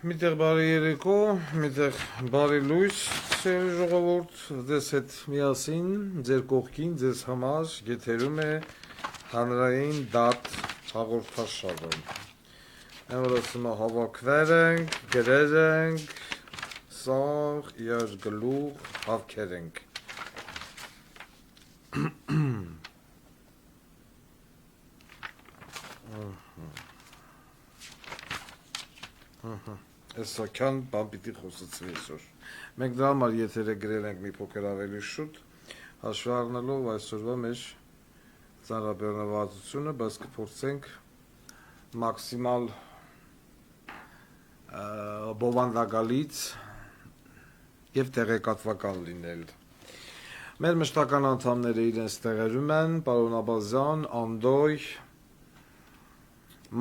Միտեղ բարի երեկո, միտեղ բարի լույս, սիրելի ժողովուրդ, ձեզ հետ միասին, ձեր կողքին, ձեզ համար եթերում է հանրային դատ հաղորդաշարը։ Որ ասում է հավաքվել ենք, գրել ենք, սաղ, իր գլուխ, հավքեր ենք։ Այսօքյան բան պիտի խոսացվի այսօր։ Մենք դրա համար եթերը գրել ենք մի փոքր ավելի շուտ, հաշվի առնելով այսօրվա մեր ծանրաբեռնվածությունը, բայց կփորձենք մաքսիմալ բովանդակալից եւ տեղեկատվական լինել։ Մեր մշտական անդամները իրենց տեղերում են, պարոն Աբազյան, Անդոյ,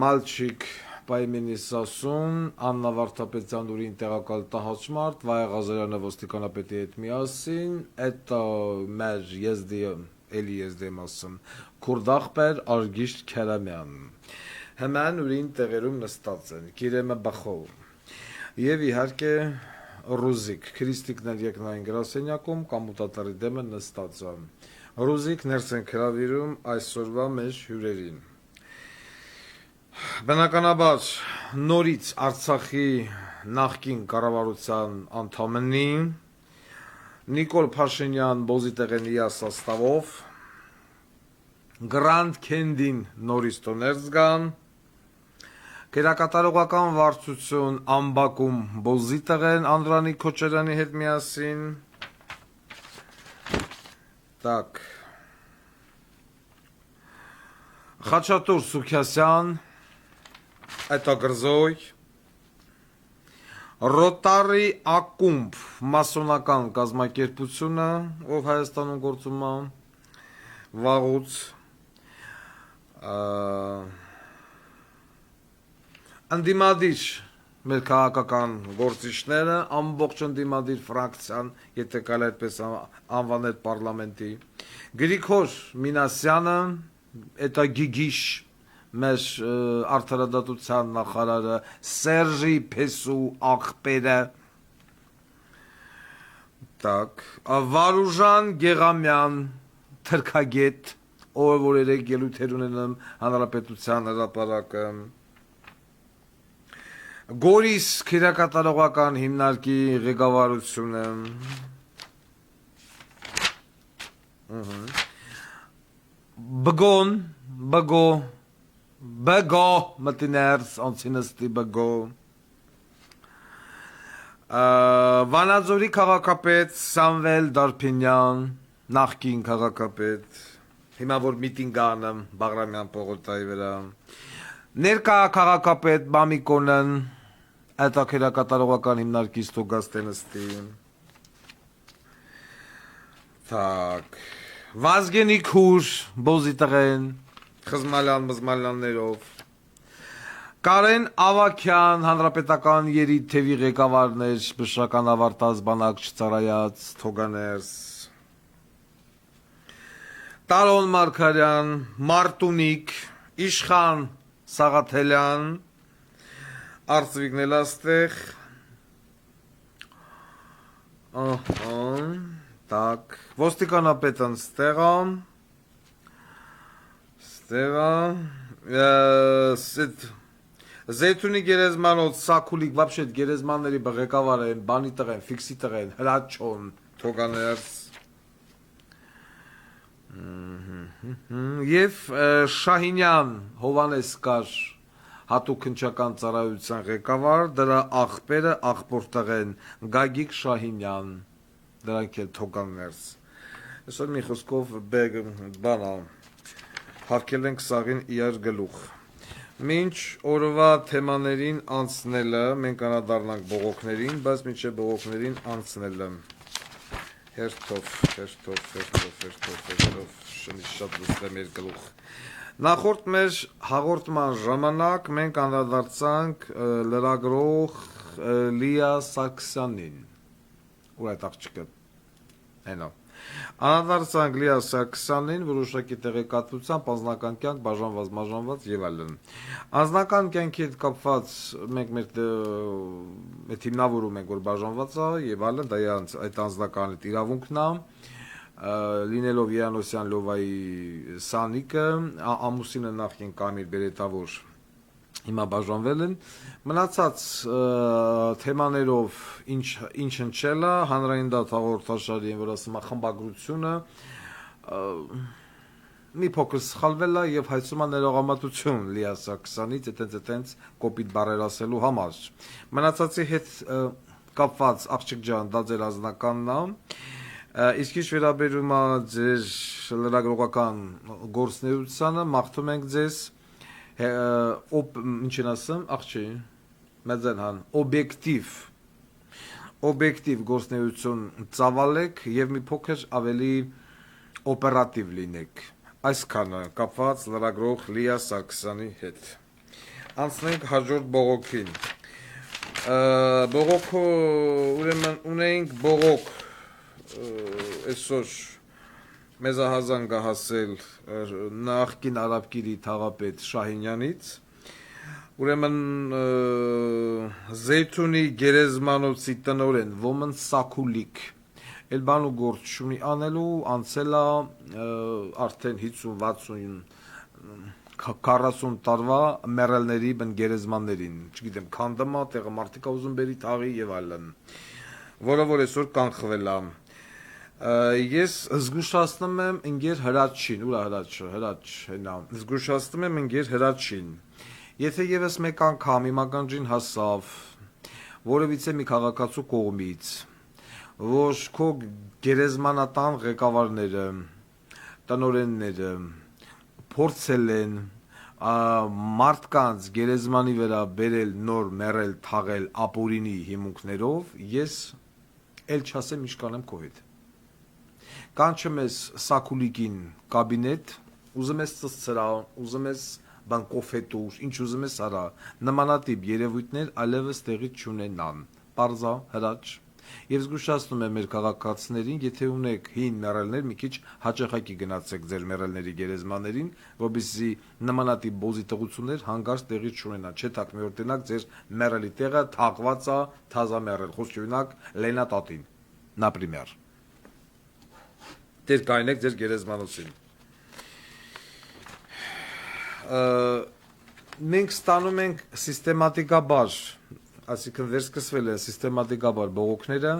Մալչիկ Պայմենիսասուն, Աննա Վարդապետյան ուրին տեղակալ տահաճմարտ, Վայա Ղազարյանը ոստիկանապետի հետ միասին, էտա մեր էլի եզդեմ ասում, Քուրդախպեր Արգիշտ Քերամյան, հման ուրին տեղերում նստած են, Կիրեմը Բախով, և իհարկե Ռուզիկ, քրիստիկներ եկնային գրասենյակում, կամուտատարի դեմը նստած են, Ռուզիկ ներս են հրավիրում այսօրվա մեր հյուրերին։ Բնականաբար նորից Արցախի նախկին կառավարության անդամնի Նիկոլ Փաշինյան Բոզիտեղենիա սաստավով Grand Candy-ն նորից տոներ զգան Գերակատարողական վարչություն Ամբակում Բոզիտեղեն Անդրանիկ Քոչարյանի հետ միասին Так Խաչատուր Սուքյասյան Это Գրզոյ, Ռոտարի ակումբ մասոնական կազմակերպությունը, ով Հայաստանում գործում է, վաղուց, ընդդիմադիր մեր քաղաքական գործիչները, ամբողջ ընդդիմադիր ֆրակցիան, եթե կարելի այդպես անվանել պարլամենտի, Գրիգոր Մինասյանը, это Գիգիշ, մեր արդարադատության նախարարը Սերժի Փեսու աղբերը Так Վարուժան Գեղամյան թրքագետ ով որ երեք ելույթեր ունենում հանրապետության հրապարակը Գորիս քերակատարողական հիմնարկի ղեկավարությունը Բգո մտիներս անցինստի բգո Վանաձորի քաղաքապետ Սամվել Դարփինյան նախկին քաղաքապետ հիմա որ միտինգ անում Բաղրամյան պողոտայի վրա ներկա քաղաքապետ Մամիկոնն այդ քերակատարողական հիմնարկի ստուգաստենստի Так Վազգենի քուր Բոզիտեղեն Խզմալյան մզմալյաններով Կարեն Ավակյան հանրապետական երիթևի ղեկավարներ բժշկական ավարտած բանակ չծարայած թոգաներս Տարոն Մարկարյան Մարտունիկ Իշխան Սաղաթելյան Արծվիկ Նելաստեղ Так ոստիկանապետն ստեղան Զեյթունի գերեզմանոց Սակուլիկ вообще գերեզմանների բղեկավար են, բանի տղեն, ֆիքսի տղեն, հրաչոն, թոգաներս Եվ Շահինյան Հովանես կար հատուկ քննչական ծառայության ղեկավար, դրա աղբերը աղբոր տղեն Գագիկ Շահինյան, դրանք էլ թոգաներս Այսօր մի խոսքով բանա Հավքել ենք սաղին իր գլուխ Մինչ օրվա թեմաներին անցնելը, մենք անադառնանք բողոքներին, բայց մինչև բողոքներին անցնելը Հերթով, շնի շատ լուստ մեր գլուխ Նախորդ մեր հաղորդման ժամանակ մենք անդրադարձանք լրագրող Լիա Սարգսյանին Ուր այդ աղջիկը Հենա Անդրադարձանք Լիա Սարգսյանին, որոշակի տեղեկատվությամբ անձնական կյանք բաժանված եւ այլն։ Անձնական կյանքի հետ կապված մենք մեր հիմնավորում ենք, որ բաժանված է եւ այլն, դա այդ անձնական իրավունքն է, լինելով Իրանոսյան Լովայի Սանիկը, ամուսինը նախքին Կամիլ Բերետավոր հիմա բաժանվել են, մնացած թեմաներով ինչ հնչել է, հանրային դատ հաղորդաշարի, որ ասում է խմբագրությունը, մի փոքր սխալվել է եւ հայցում է ներողամտություն Լիա Սարգսյանից այդտենց կոպիտ բառեր ասելու համար։ Մնացածի հետ կապված աղջիկ ջան, դա ձեր անձնականն է։ Իսկ ինչ վերաբերում է ձեր լրագրողական գործունեությանը, մաղթում ենք ձեզ ինչ են ասում, աղջի, մեծենհան, օբյեկտիվ գործունեություն ծավալեք եւ մի փոքր ավելի օպերատիվ լինեք։ Այսքանը կապված լրագրող Լիա Սարգսյանի հետ։ Անցնենք հաջորդ բողոքին։ Բողոքը ուրեմն ունենք բողոք այսօր մեզահազանգ հասել նախկին Արաբկիրի թաղապետ Շահինյանից, ուրեմն Զեյթունի գերեզմանոցի տնօրեն Ոմն Սաքուլիկ էլ բան ու գործ չունի անելու, անցել է արդեն 50-60 40 տարվա մեռելների բն գերեզմաններին, չգիտեմ, քանդմա, տեղը մարդիկ ուզում բերի թաղի եւ այլն, որը որ այսօր կանխվել է։ Ես զգուշացնում եմ ընկեր Հրաչին, ուրա Հրաչ, զգուշացնում եմ ընկեր Հրաչին, եթե եւս մեկ անգամ իմ ականջին հասավ որևիցե մի քաղաքացու կողմից, որ քո գերեզմանատան ղեկավարները, տնօրենները փորձել են մարդկանց գերեզմանի վրա բերել նոր մեռել, թաղել ապօրինի հիմունքներով, ես էլ չասեմ ինչ կանեմ քո հետ։ Կանչեմ ես Սաքուլիկին կաբինետ, ուզում ես ծծցրա, ուզում ես բան կոֆետուր, ինչ ուզում ես արա, նմանատիպ երևույթներ այլևս տեղի չունենան։ Պարզա Հրաչ։ Եվ զգուշացնում եմ մեր քաղաքացիներին, եթե ունեք հին մեռելներ, մի քիչ հաճախակի գնացեք ձեր մեռելների գերեզմաններին, որպեսզի նմանատիպ բոզի տղություններ հանգարց տեղի չունենան։ Չէ՞ թակ մի օր տնակ ձեր մեռելի տեղը թաղված է, թազա մեռել, խոսքի օրինակ Լենա տատին, например։ Դեր կայնեք ձեր գերեզմանոցին։ Մենք ստանում ենք սիստեմատիկաբար, այսինքն վերսկսվել է սիստեմատիկաբար բողոքները,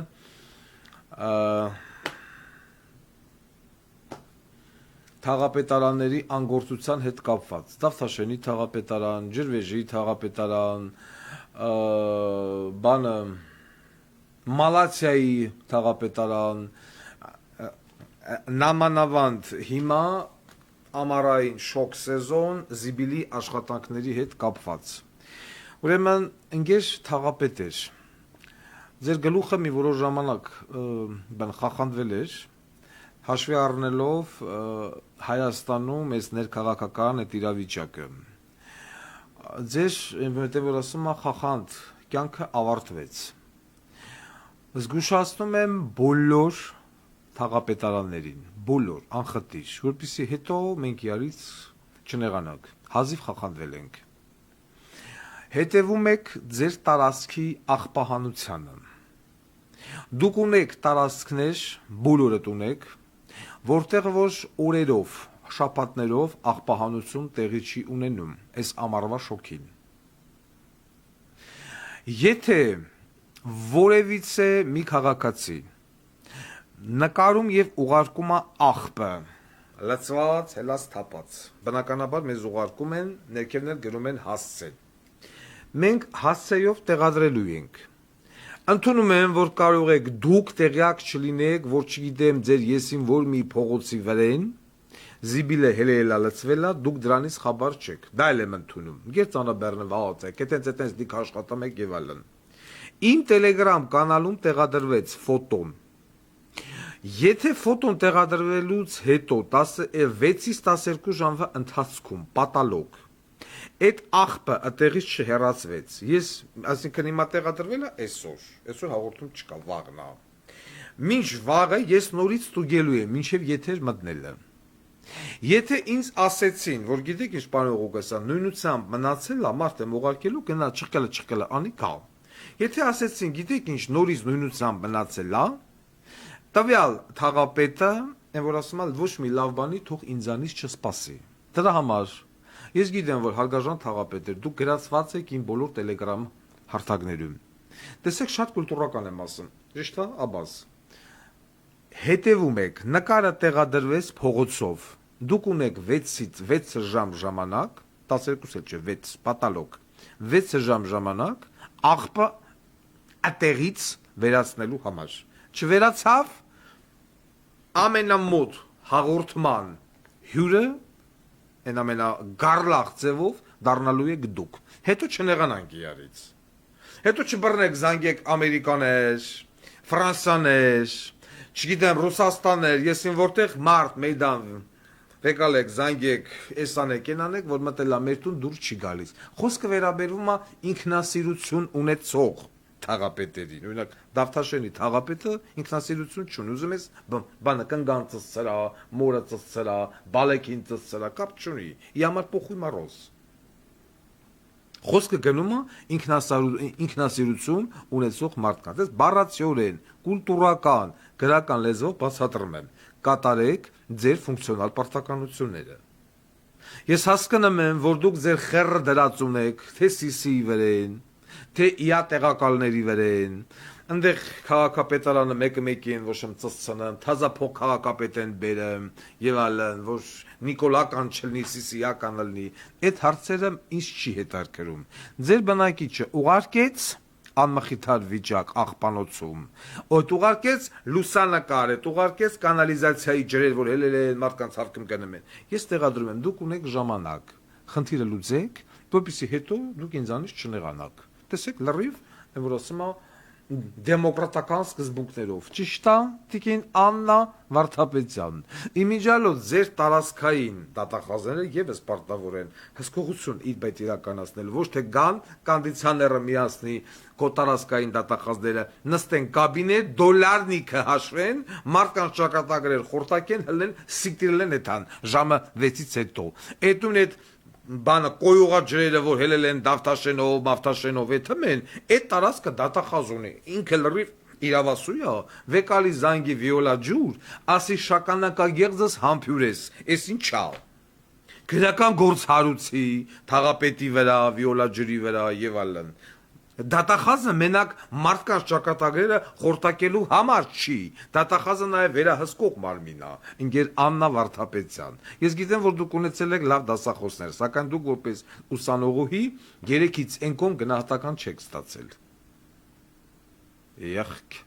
թաղապետարանների անգործության հետ կապված, Դավթաշենի թաղապետարան, Ջրվեժի թաղապետարան, բանը Մալացիայի թաղապետարան, նամանավանդ հիմա ամառային շոկ սեզոն զիբիլի աշխատանքների հետ կապված։ Ուրեմն ընկեր թաղապետեր, ձեր գլուխը մի որոշ ժամանակ խախանվել էր, հաշվի առնելով Հայաստանում այս ներքաղաքական այդ իրավիճակը։ Ձեր որտեղ որ ասում է խախանդ կյանքը ավարտվեց։ Զգուշացնում եմ բոլոր թաղապետարաններին, բոլոր անխտիր, որպեսզի հետո մենք իրարից չնեղանանք, հազիվ խախանվել ենք։ Հետևում եք ձեր տարածքի աղբահանությանը։ Դուք ունեք տարածքներ, բոլորդ ունեք, որտեղ որ օրերով, շաբաթներով աղբահանություն տեղի չի ունենում, այս ամառվա շոքին։ Եթե որևիցե մի քաղաքացի նկարում եւ ուղարկում է աղբը, լծված, հելած թափած, բնականաբար մեզ ուղարկում են, ներքևներ գրում են հասցե։ Մենք հասցեով տեղադրելու ենք։ Ընդունում եմ, որ կարող եք դուք տեղյակ չլինեք, որ չգիտեմ ձեր եսին որ մի փողոցի վրեն, զիբիլը հելելա լծվելա, դուք դրանից խաբար չեք։ Դա էլ եմ ընդունում։ Գեր ծանրաբեռնված եք, այտենց դիք աշխատում եք եւ այլն։ Իմ Telegram կանալում տեղադրվեց ֆոտոն։ Եթե ֆոտոն տեղադրվելուց հետո 6-ից 12 ժամվա ընթացքում պատալոգ այդ աղբը այդտեղից չհեռացվեց, ես, այսինքն հիմա տեղադրվել է այսօր հաղորդում չկա, վաղն է, Մինչ վաղը ես նորից ստուգելու եմ, մինչև եթեր մտնելը։ Եթե ինձ ասեցին, որ գիտեք ինչ պարոն Ղուկասյան, նույնությամբ մնացել է մարդը ուղարկելու գնա չկելը անի կա։ Եթե ասեցին, գիտեք ինչ նորից նույնությամբ մնացել է, տվյալ թաղապետը, այն որ ասում է ոչ մի լավ բանի թող ինձանից չսպասի։ Դրա համար ես գիտեմ, որ հարգարժան թաղապետեր, դուք գրացված եք իմ բոլոր Telegram հարթակներում։ Տեսեք, շատ կուլտուրական եմ ասում։ Ճիշտ է, Աբաս։ Հետևում եք, նկարը տեղադրվեց փողոցով։ Դուք ունեք 6-ից 6 ժամ ժամանակ, 12 էլ չէ, 6 պատալոգ, 6 ժամ ժամանակ աղբը ատեղից վերացնելու համար։ Չվերացավ ամենամոտ հաղորդման հյուրը, այն ամենագարլախ ձևով դառնալու եք դուք։ Հետո չնեղանանք իրարից։ Հետո չբռնեք զանգեք ամերիկաներ, ֆրանսիաներ, չգիտեմ Ռուսաստաններ, ես ին որտեղ մարդ մեյդան եկալեք զանգեք, էս անեք, այն անեք, որ մտել է մեր տուն դուր չի գալիս։ Խոսքը վերաբերվում է ինքնասիրություն ունեցող թաղապետերին։ Օրինակ Դավթաշենի թաղապետը ինքնասիրություն չունի, ուզում ես բանը կնգան ծծծրա, մորը ծծծրա, բալեկին ծծծրա, կապ չունի։ Ի համար փոխուի մառոզ։ Խոսքը գնում է ինքնասիրություն ունեցող մարդկանց։ Այս բառացիորեն, կուլտուրական, գրական լեզվով բացատրում եմ։ Կատարեք ձեր ֆունկցիոնալ պարտականությունները։ Ես հասկանում եմ, որ դուք ձեր խեռը դրած ունեք, թե սիսի վրեն, թե իա տեղակալների վրեն, ընդեղ քաղաքապետարանը մեկը են, ոչ եմ ծծծնեմ, թազափող քաղաքապետ են բերեմ, եւ այլն, որ Նիկոլական չլնի, Սիսիական լնի, այդ հարցերը ինձ չի հետաքրքրում։ Ձեր բնակիչը ուղարկեց անմխիթար վիճակ աղբանոցում, օդ ուղարկեց լուսանկար, ուղարկեց կանալիզացիայի ջրեր, որ հելել են մարդկանց հարկում գնում են։ Ես տեղադրում եմ, դուք ունեք ժամանակ, խնդիրը լուծեք, որպեսզի հետո դուք ինձանից չնեղանաք։ Տեսեք լրիվ, որ ասում է դեմոկրատական սկզբունքներով։ Ճիշտ է, Տիկին Աննա Վարդապետյան։ Իմիջիալով ձեր տարածքային դատախազները եւս պարտավոր են հսկողություն իբետ իրականացնել, ոչ թե գան կոնդիցիոները միացնի քո տարածքային դատախազները, նստեն կաբինետ, դոլարնիկը հաշվեն, մարդկանց ճակատագրեր խորտակեն, հլեն սիկտիրել են այդան ժամը 6-ից հետո։ Այդուն այդ բանը կոյուղա ջրերը, որ հելել են Դավթաշենով, Մավթաշենով, էթմեն, այդ տարածքը դատախազ ունի, ինքը լրիվ իրավասու է, վեկալի զանգի վիոլա ջուր, ասի շականակագեղձս համբյուրես, ես ինչ ա, գրական գործ հարուցի, թաղապետի վրա, վիոլա ջրի վրա և այլն, դատախազը մենակ մարդկանց ճակատագրերը խորտակելու համար չի, դատախազը նաև վերահսկող մարմին է, ինգեր Աննա Վարդապետյան։ Ես գիտեմ, որ դուք ունեցել եք լավ դասախոսներ, սակայն դուք որպես ուսանողուհի 3-ից ընկոն գնահատական չեք ստացել։ Եղք։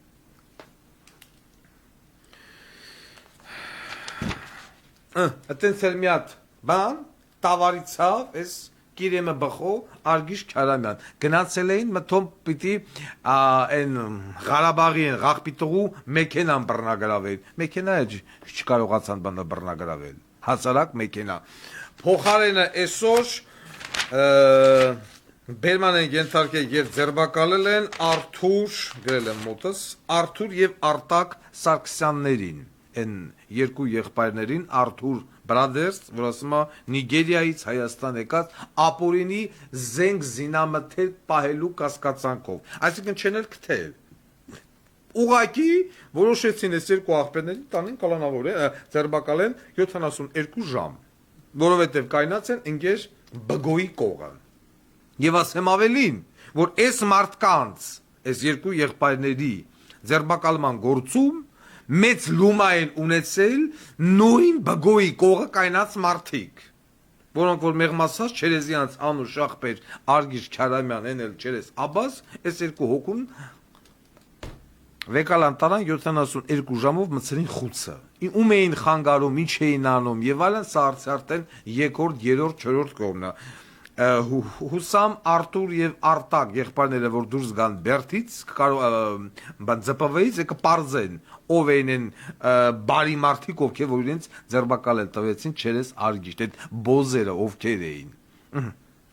Այդտենց էլ մի հատ բան, տավարիցավ, ես Կիրեմը բխո, Արգիշ Քարամյան, գնացել էին մտոմ պիտի այն Ղարաբաղի են ղաղպիտողու մեքենան բռնագրավել, մեքենա է չկարողացան բանը բռնագրավել, հասարակ մեքենա, փոխարենը այսօր բերման են ենթարկել և ձերբակալել են Արթուր, գրել եմ մոտս, Արթուր և Արտակ Սարգսյաններին, են երկու եղբայրներին Արթուր Brothers, որ ասում է Նիգերիայից Հայաստան եկած ապօրինի զենք զինամթեր պահելու կասկածանքով, այսինքն չեն էլ գտել։ Ուղղակի որոշեցին այս երկու աղբերներին տանին կալանավորեն, ձերբակալեն 72 ժամ, որովհետև կայնած են ընկեր բգոյի կողը։ Եվ ասեմ ավելին, որ այս մարդկանց, այս երկու եղբայրների ձերբակալման գործում մեծ լումա են ունեցել նույն բգոյի կողը կայնած մարդիկ, որոնք որ մեղմասած Չերեզյանց անուշ աղբեր Արգիշ Քարամյան էնել Չերես Աբաս, այս երկու հոգուն վեկալան տարան 72 ժամով մցրին խուցը, ում էին խանգարում, ինչ էին անում և այլն, սա արդեն երկրորդ, երրորդ, չորրորդ կողմն է։ Հուսամ Արթուր և Արտակ եղբայրները, որ դուրս գան Բերդից, ԶՊՎ-ից կպարզեն, ով են բարի մարդիկ, ովքեր որ իրենց ձերբակալել տվեցին Չերես Արգիշտ, այդ բոզերը ովքեր էին։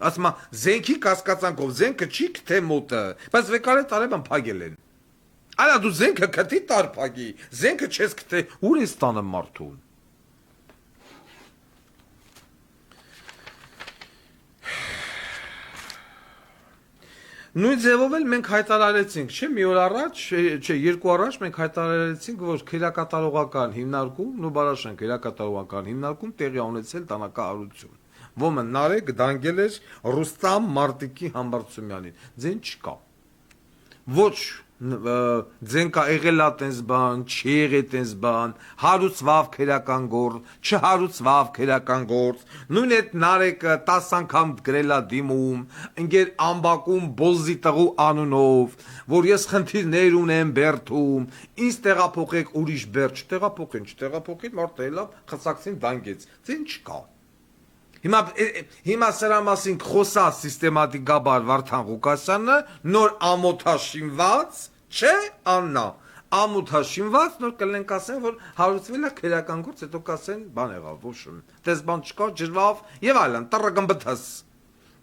Ասում է, զենքի կասկածանքով, զենքը չի թե մոտը, բայց վեկալե տարեբան փագել են։ Այլա դու զենքը կտի տարփակի, զենքը չես կտե, ուր ես տանը մարդուն։ Նույն ձևով էլ մենք հայտարարեցինք, չէ, մի օր առաջ, չէ, երկու առաջ մենք հայտարարեցինք, որ քերակատարողական հիմնարկում, Նուբարաշեն քերակատարողական հիմնարկում տեղի ունեցել տանակահարություն։ Ոմը Նարեկ դանգել էր Ռուստամ Մարտիկի Համբարձումյանին։ Ձեն չկա։ Ոչ ձեն կա եղել է տես բան, չի եղել տես բան, հարուցվավ քերական գործ, չհարուցվավ քերական գործ, նույն այդ Նարեկը 10 անգամ գրել է դիմում, ընկեր ամբակում բոզի տղու անունով, որ ես խնդիրներ ունեմ Բերդում, ինձ տեղափոխեք ուրիշ Բերդ, չտեղափոխին, մարդը ելավ, խցակցին դանգեց, ձեն չկա։ Հիմա սրա մասին խոսա սիստեմատիկաբար Վարդան Ղուկասյանը, նոր ամոթաշինված, չէ, Աննա, ամոթաշինված, նոր կլենք ասեն, որ հարուցվել է քերական գործ, հետո կասեն, բան եղավ, ոչմ, տես բան չկա, ջրվավ, եւ այլն, տռգմբթս։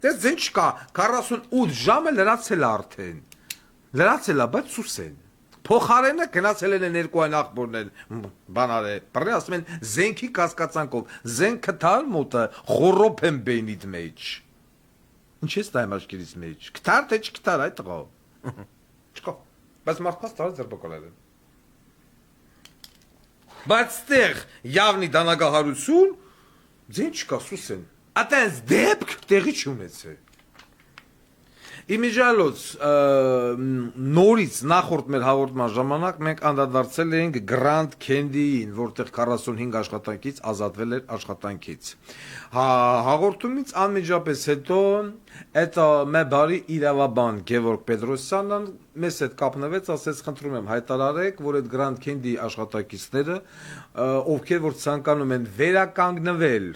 Տես ձեն չկա, 48 ժամը լրացել է արդեն, լրացել է, բայց սուսեն։ Փոխարենը գնացել են երկու ախորներ բանալ է, բռնի ասում են զենքի կասկածանքով, զենքը թար մոտը խորոփ են բենիդ մեջ։ Ինչ է ստայ մաշկերից մեջ։ Կտար թե չկտար այդ տղա։ Չկա։ Բայց մարդկանց տարած ձերբակալել են։ Բայց ստեղ явնի դանագահարություն ձեն չկա սուսեն։ Ատենց դեպք տեղի չունեցե։ Իմիջիալոց նորից նախորդ մեր հաղորդման ժամանակ մենք անդրադարձել էինք Grand Candy-ին, որտեղ 45 աշխատանքից ազատվել էր աշխատանքից։ Հաղորդումից անմիջապես հետո այդ մեր բարի իրավաբան Գևորգ Պետրոսյանը մեզ հետ կապնվեց, ասեց խնդրում եմ հայտարարեք, որ այդ Grand Candy աշխատակիցները, ովքեր որ ցանկանում են վերականգնվել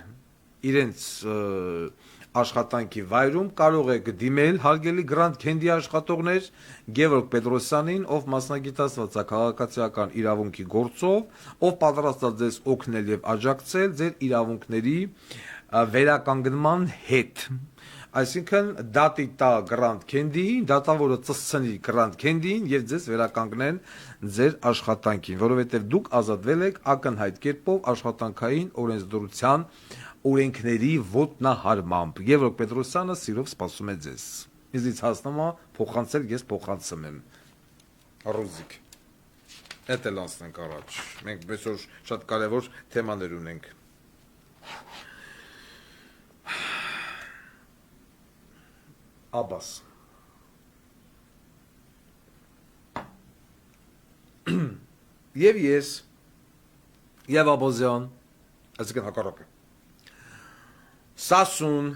իրենց աշխատանքի վայրում կարող եք դիմել հարգելի Grand Candy աշխատողներ Գևորգ Պետրոսյանին, ով մասնագիտացված է քաղաքացիական իրավունքի գործով, ով պատրաստ է ձեզ օգնել եւ աջակցել ձեր իրավունքների վերականգնման հետ։ Այսինքն դատի տա Grand Candy-ին, դատավորը ծսցնի Grand Candy-ին եւ ձեզ վերականգնեն ձեր աշխատանքին, որովհետեւ դուք ազատվել եք ակնհայտ կերպով աշխատանքային օրենսդրության օրենքների ոտնահարմամբ։ Գևորգ Պետրոսյանը սիրով սպասում է ձեզ։ Ինձ հասնում է փոխանցել, ես փոխանցում եմ։ Ռուզիկ։ Էդ էլ անցնենք առաջ։ Մենք այսօր շատ կարևոր թեմաներ ունենք։ Աբաս։ Եվ ես, եւ Աբոզյան, այսինքն հակառակը։ Սասուն,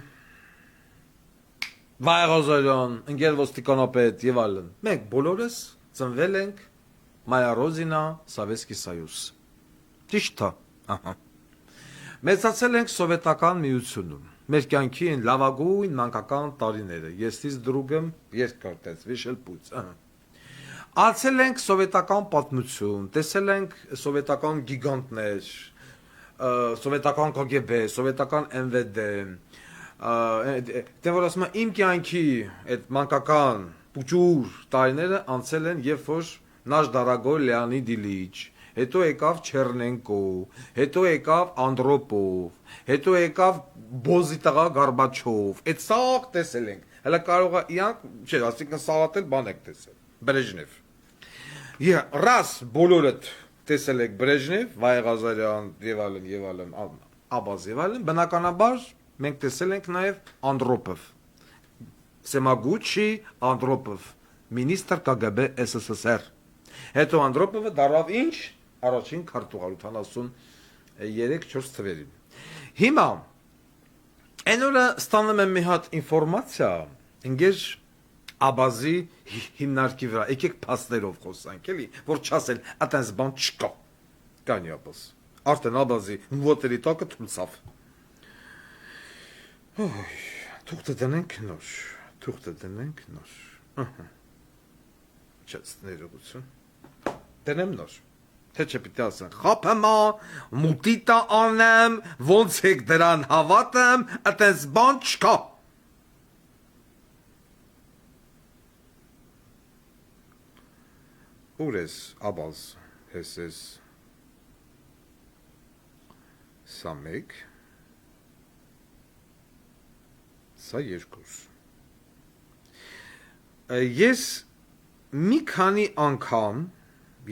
Վայղազարյան, ընկեր ոստիկանապետ եւ այլն։ Մենք բոլորս ծնվել ենք Մայա Ռոզինա Սովետսկի Սոյուզ։ Ճիշտ է։ Ահա։ Մեծացել ենք սովետական միությունում։ Մեր կյանքի են լավագույն մանկական տարիները։ Ես դրուգեմ երկարտեց, վիշել պուց։ Ահա։ Ացել ենք սովետական պատմություն, տեսել ենք սովետական գիգանտներ, սովետական KGB, սովետական NVD, դե որ ասում եմ իմ կյանքի այդ մանկական փուճուր տարիները անցել են, երբ որ Նաշ Դարագոյ Լեոնիդ Իլիչ, հետո եկավ Չեռնենկո, հետո եկավ Անդրոպով, հետո եկավ Բոզիտաղա Գորբաչով, այդ սաղ տեսել ենք։ Հələ կարող է իրանք, չէ, ասիկն սաղատել բան եք տեսել, Բրեժնև։ Ռաս բոլորդ տեսել եք Բրեժնև, Վայղազարյան եւ այլն, Աբազ եւ այլն, բնականաբար մենք տեսել ենք նաեւ Անդրոպով, Սեմագուչի Անդրոպով, մինիստր KGB SSSR։ Հետո Անդրոպովը դարավ ինչ առաջին քարտուղար 73-4 թվերին։ Հիմա այն օրը ստանում եմ մի հատ ինֆորմացիա, ընկեր Աբազի հիմնարկի վրա, եկեք փաստերով խոսանք, էլի, որ չասել, այտենց բան չկա։ Կանի Աբազ։ Արդեն Աբազի ոտերի տակը թուլցավ։ Թուղթը դնենք նոր։ Չես ներողություն։ Դնեմ նոր։ Թե չէ պիտի ասեն, խափեմա, մուտիտա անեմ, ոնց եք դրան հավատեմ, այտենց բան չկա։ Ուր ես աբազ հեսես սա մեկ սա երկուս ես մի քանի անգամ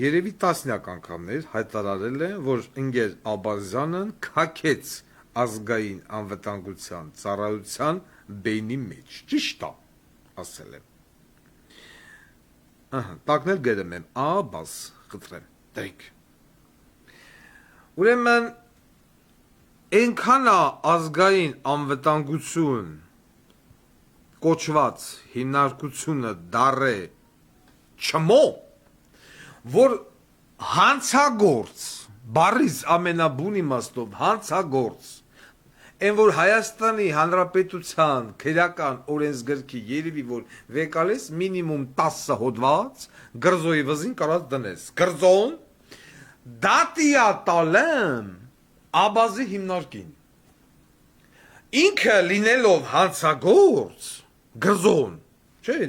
երևի տասնյակ անգամներ հայտարարել է որ ընկեր Աբազյանն քակեց ազգային անվտանգության ծառայության բեյնի մեջ ճիշտ է ասել եմ տակնել գերեմ եմ Աբազ խնդրեմ դեք ուրեմն այնքան ազգային անվտանգություն կոչված հիմնարկությունը դարե չմո որ հանցագործ բարիս ամենաբուն իմաստով հանցագործ այն որ Հայաստանի Հանրապետության քերական օրենսգրքի երևի որ վեկալես մինիմում 10 հոդված գրզոյի վզին կարած դնես գրզոն դատիա տալեմ Աբազի հիմնարկին ինքը լինելով հանցագործ գրզոն չէ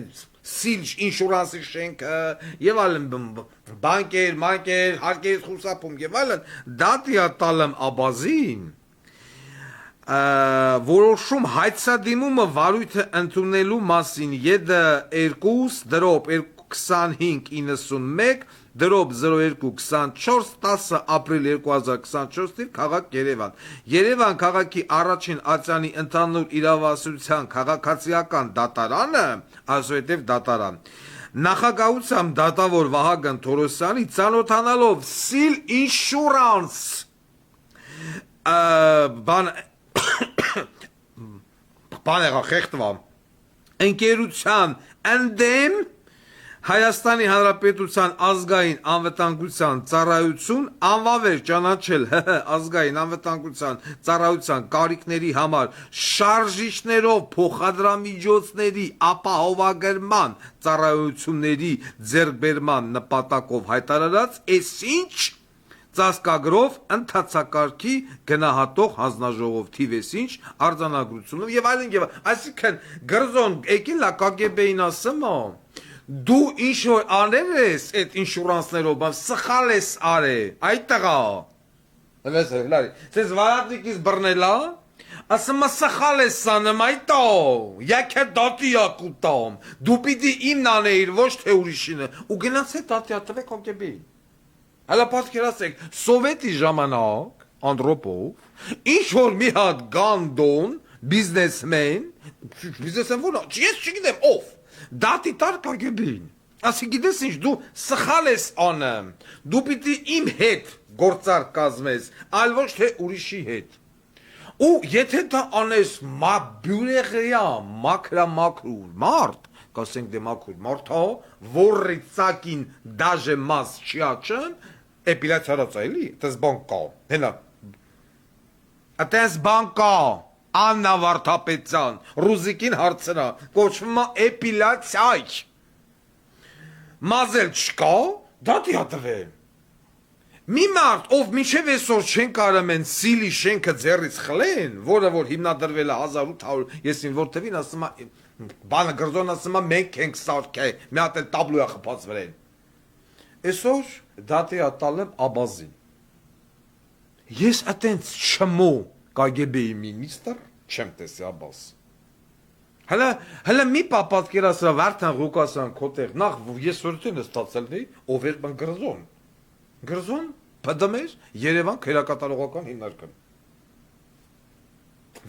սիլջ ինշուրանսի շենքը եւ այլն բանկեր մանկեր հարկեր խուսափում եւ այլն դատիա տալեմ Աբազին որոշում հայցադիմումը վարույթը ընդունելու մասին եդը 2 դրոպ 2591 դրոպ 0224 10 ապրիլ 2024 թիվ քաղաք Երևան Երևան քաղաքի առաջին ատյանի ընդհանուր իրավասության քաղաքացիական դատարանը այսուհետև դատարան նախագահությամբ դատավոր Վահագն Թորոսյանի ծանոթանալով Seal Insurance բաներա խեղտվա ընկերության ընդդեմ Հայաստանի Հանրապետության ազգային անվտանգության ծառայություն անվավեր ճանաչել ազգային անվտանգության ծառայության կարիքների համար շարժիչներով փոխադրամիջոցների ապահովագրման ծառայությունների ձեռքբերման նպատակով հայտարարած այսինչ ծածկագրով ընդհանցակարգի գնահատող հանձնաժողով թիվեսինչ արձանագրությունով եւ այլն եւ այսինքն գրզոն եկել է KGB-ին ասում դու ինչ որ անել ես այդ ինշուրանսներով բան սխալ ես արել այդ տղա լարի ցես վարատիկից բռնելա ասում է սխալ ես անում այտո յակե դատիա կուտամ դու պիտի իմն անեիր ոչ թե ուրիշինը ու գնաց է դատիա տվեք KGB-ին Հələ պատկերացեք, սովետի ժամանակ Անդրոպով ինչ որ մի հատ գանդոն բիզնեսմեն որ ես չգիտեմ ով դատի տար KGB-ին ասի գիտես ինչ դու սխալ ես անում դու պիտի իմ հետ գործար կազմես այլ ոչ թե ուրիշի հետ ու եթե դա անես բյուրեղյա մակրամակրուր մարդ կասենք դե մակուր մարդա որի ծակին դաժե մաս չիաչն էպիլացիա էլի դες բանկա հենա Այդպես բանկա Աննա Վարդապետյան ռուզիկին հարցնա կոչվում է էպիլացիա մազել չկա դատի հատվե մի մարդ ով մինչև այսօր չեն կարում են սիլի շենքը ձեռից խլեն որը որ հիմնադրվել է 1800 ես ինձ որ տվին ասում է բանը գրզոն ասում է մենք ենք սարքե մի հատ էլ տաբլո է խփած վրան այսօր դատի ատալեմ Աբազին ես այտենց չմո KGB-ի մինիստր չեմ տեսի Աբազ հələ մի պատկերացրա Վարդան Ղուկասյան քոտեղ նախ ես որտեն ստացել էի ով էր բան գրզոն բդմեր Երևան քերակատարողական հիմնարկում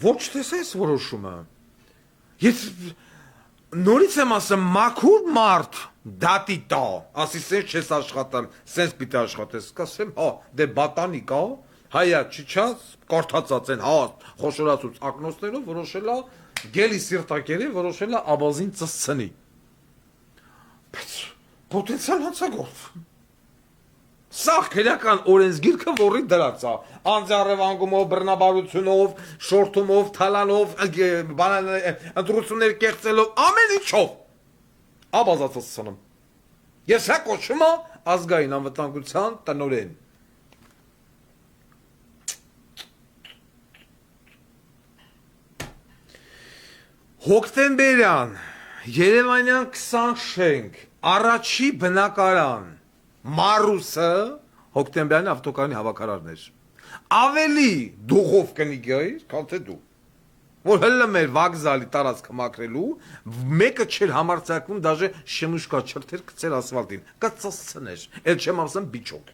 ոչ տեսես որոշումը ես նորից եմ ասում մաքուր մարդ դատի տա ասի սենց չես աշխատում սենց պիտի աշխատես կասեմ հա դե բատանիկա հայա չիչած կարդացած են հա խոշորացուց ակնոցներով որոշելա գելի սիրտակերի որոշելա Աբազին ծծցնի բայց պոտենցիալ հանցագործ Սա քերական օրենսգիրքը որի դրած է անձեռևանգումով բռնաբարությունով շորթումով թալանով ընտրություններ կեղծելով ամեն ինչով Աբազացնում ես հա կոչում եմ ազգային անվտանգության տնօրեն Հոկտեմբերյան Երևանյան 20 շենք առաջի բնակարան Մարուսը հոկտեմբերյան ավտոկարանի հավաքարարն էր։ Ավելի դուղով կնի գայր, քան թե դու։ Որ հələ մեր վագզալի տարածքը մաքրելու մեկը չէր համարձակվում դաժե շնուշկա չրթեր գցել ասֆալտին, կծծցներ, էլ չեմ ասեմ բիճոկ։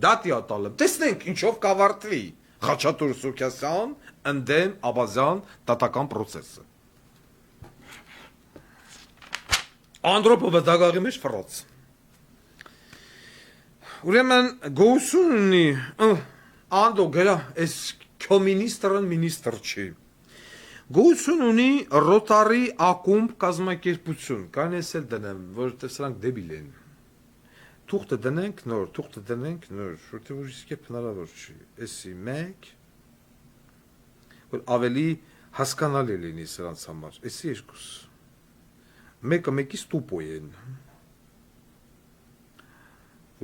Դատիա տալը, տեսնենք ինչով կավարտվի Խաչատուր Սուքյասյան ընդդեմ Աբազյան դատական process-ը։ Անդրոպովը դագաղի մեջ ֆռած։ Ուրեմն գոհություն ունի անդո գրա էս քոմինիստրն մինիստր չի։ Գոհություն ունի ռոտարի ակումբ կազմակերպություն, կան ես էլ դնեմ, որովհետև սրանք դեբիլ են։ Թուղթը դնենք նոր, որտեղ որ իսկե հնարավոր չի։ Էսի մեկ, որ ավելի հասկանալի լինի սրանց համար, էսի երկուս։ Մեկը մեկից տուպո են։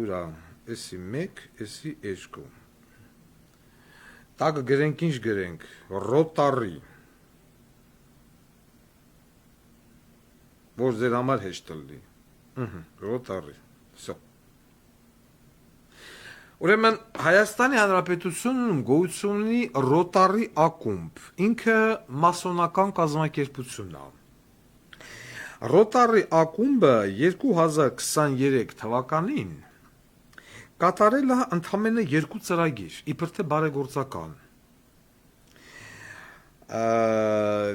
Ուրա, էսի մեկ, էսի երկու։ Տակը գրենք ինչ գրենք, ռոտարի, որ ձեր համար հեշտ լինի, ռոտարի, սո։ Ուրեմն Հայաստանի Հանրապետությունում գոյություն ունի ռոտարի ակումբ, ինքը մասոնական կազմակերպություն է։ Ռոտարի ակումբը 2023 թվականին կատարել է ընդամենը 2 ծրագիր, իբր թե բարեգործական։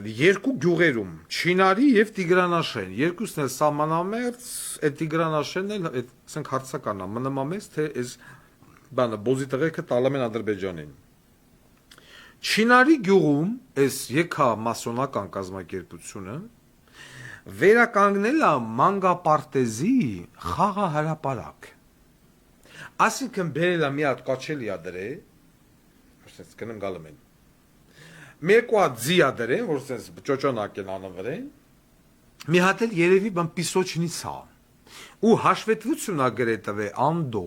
2 գյուղերում, Չինարի եւ Տիգրանաշեն, երկուսն էլ սահմանամերձ, այդ Տիգրանաշենն էլ ասենք հարցական է, մնամամես թե այս բանը բոզի տղեկը տալամ են Ադրբեջանին։ Չինարի գյուղում այս եկա մասոնական կազմակերպությունը վերականգնել է մանգապարտեզի խաղահրապարակ։ Այսինքն բերել է մի հատ կաչելի է դրել, ասես կնեմ գալում են։ Մեկու հատ ձի է դրել, որ ասես ճոճոնակ են անում վրեն, մի հատ էլ երևի բան պիսոչնից է։ Ու հաշվետվություն է գրել տվել անդո,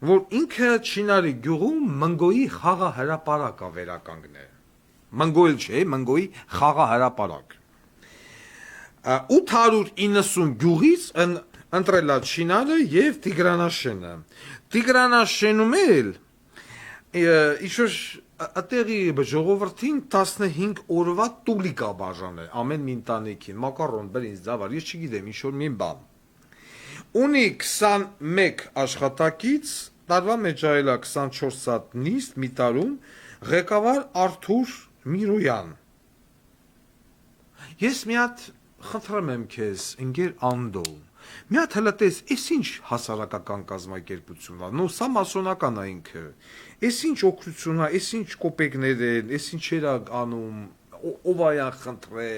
որ ինքը Չինարի գյուղում Մնգոյի խաղահրապարակ է վերականգնել։ Մնգոյել չէ, Մնգոյի խաղահրապարակ։ 890 գյուղից ընտրել է Չինարը եւ Տիգրանաշենը։ Տիգրանաշենում էլ ինչ-որ ատեղի ժողովրդին 15 օրվա տուլիկ է բաժանել ամեն մի ընտանիքին, մակարոն, բրինձ, ձավար, ես չգիտեմ, ինչ-որ մի բան։ Ունի 21 աշխատակից, տարվա մեջ այլ 24 սատ նիստ մի տարում, ղեկավար Արթուր Միրոյան։ Ես մի հատ խնդրեմ եմ քեզ, ընկեր Անդո, մի հատ հələ տես, էս ինչ հասարակական կազմակերպություն է, նո սա մասոնական է ինքը, էս ինչ օգնություն է, էս ինչ կոպեկներ են, էս ինչեր է անում, ով է խնդրե,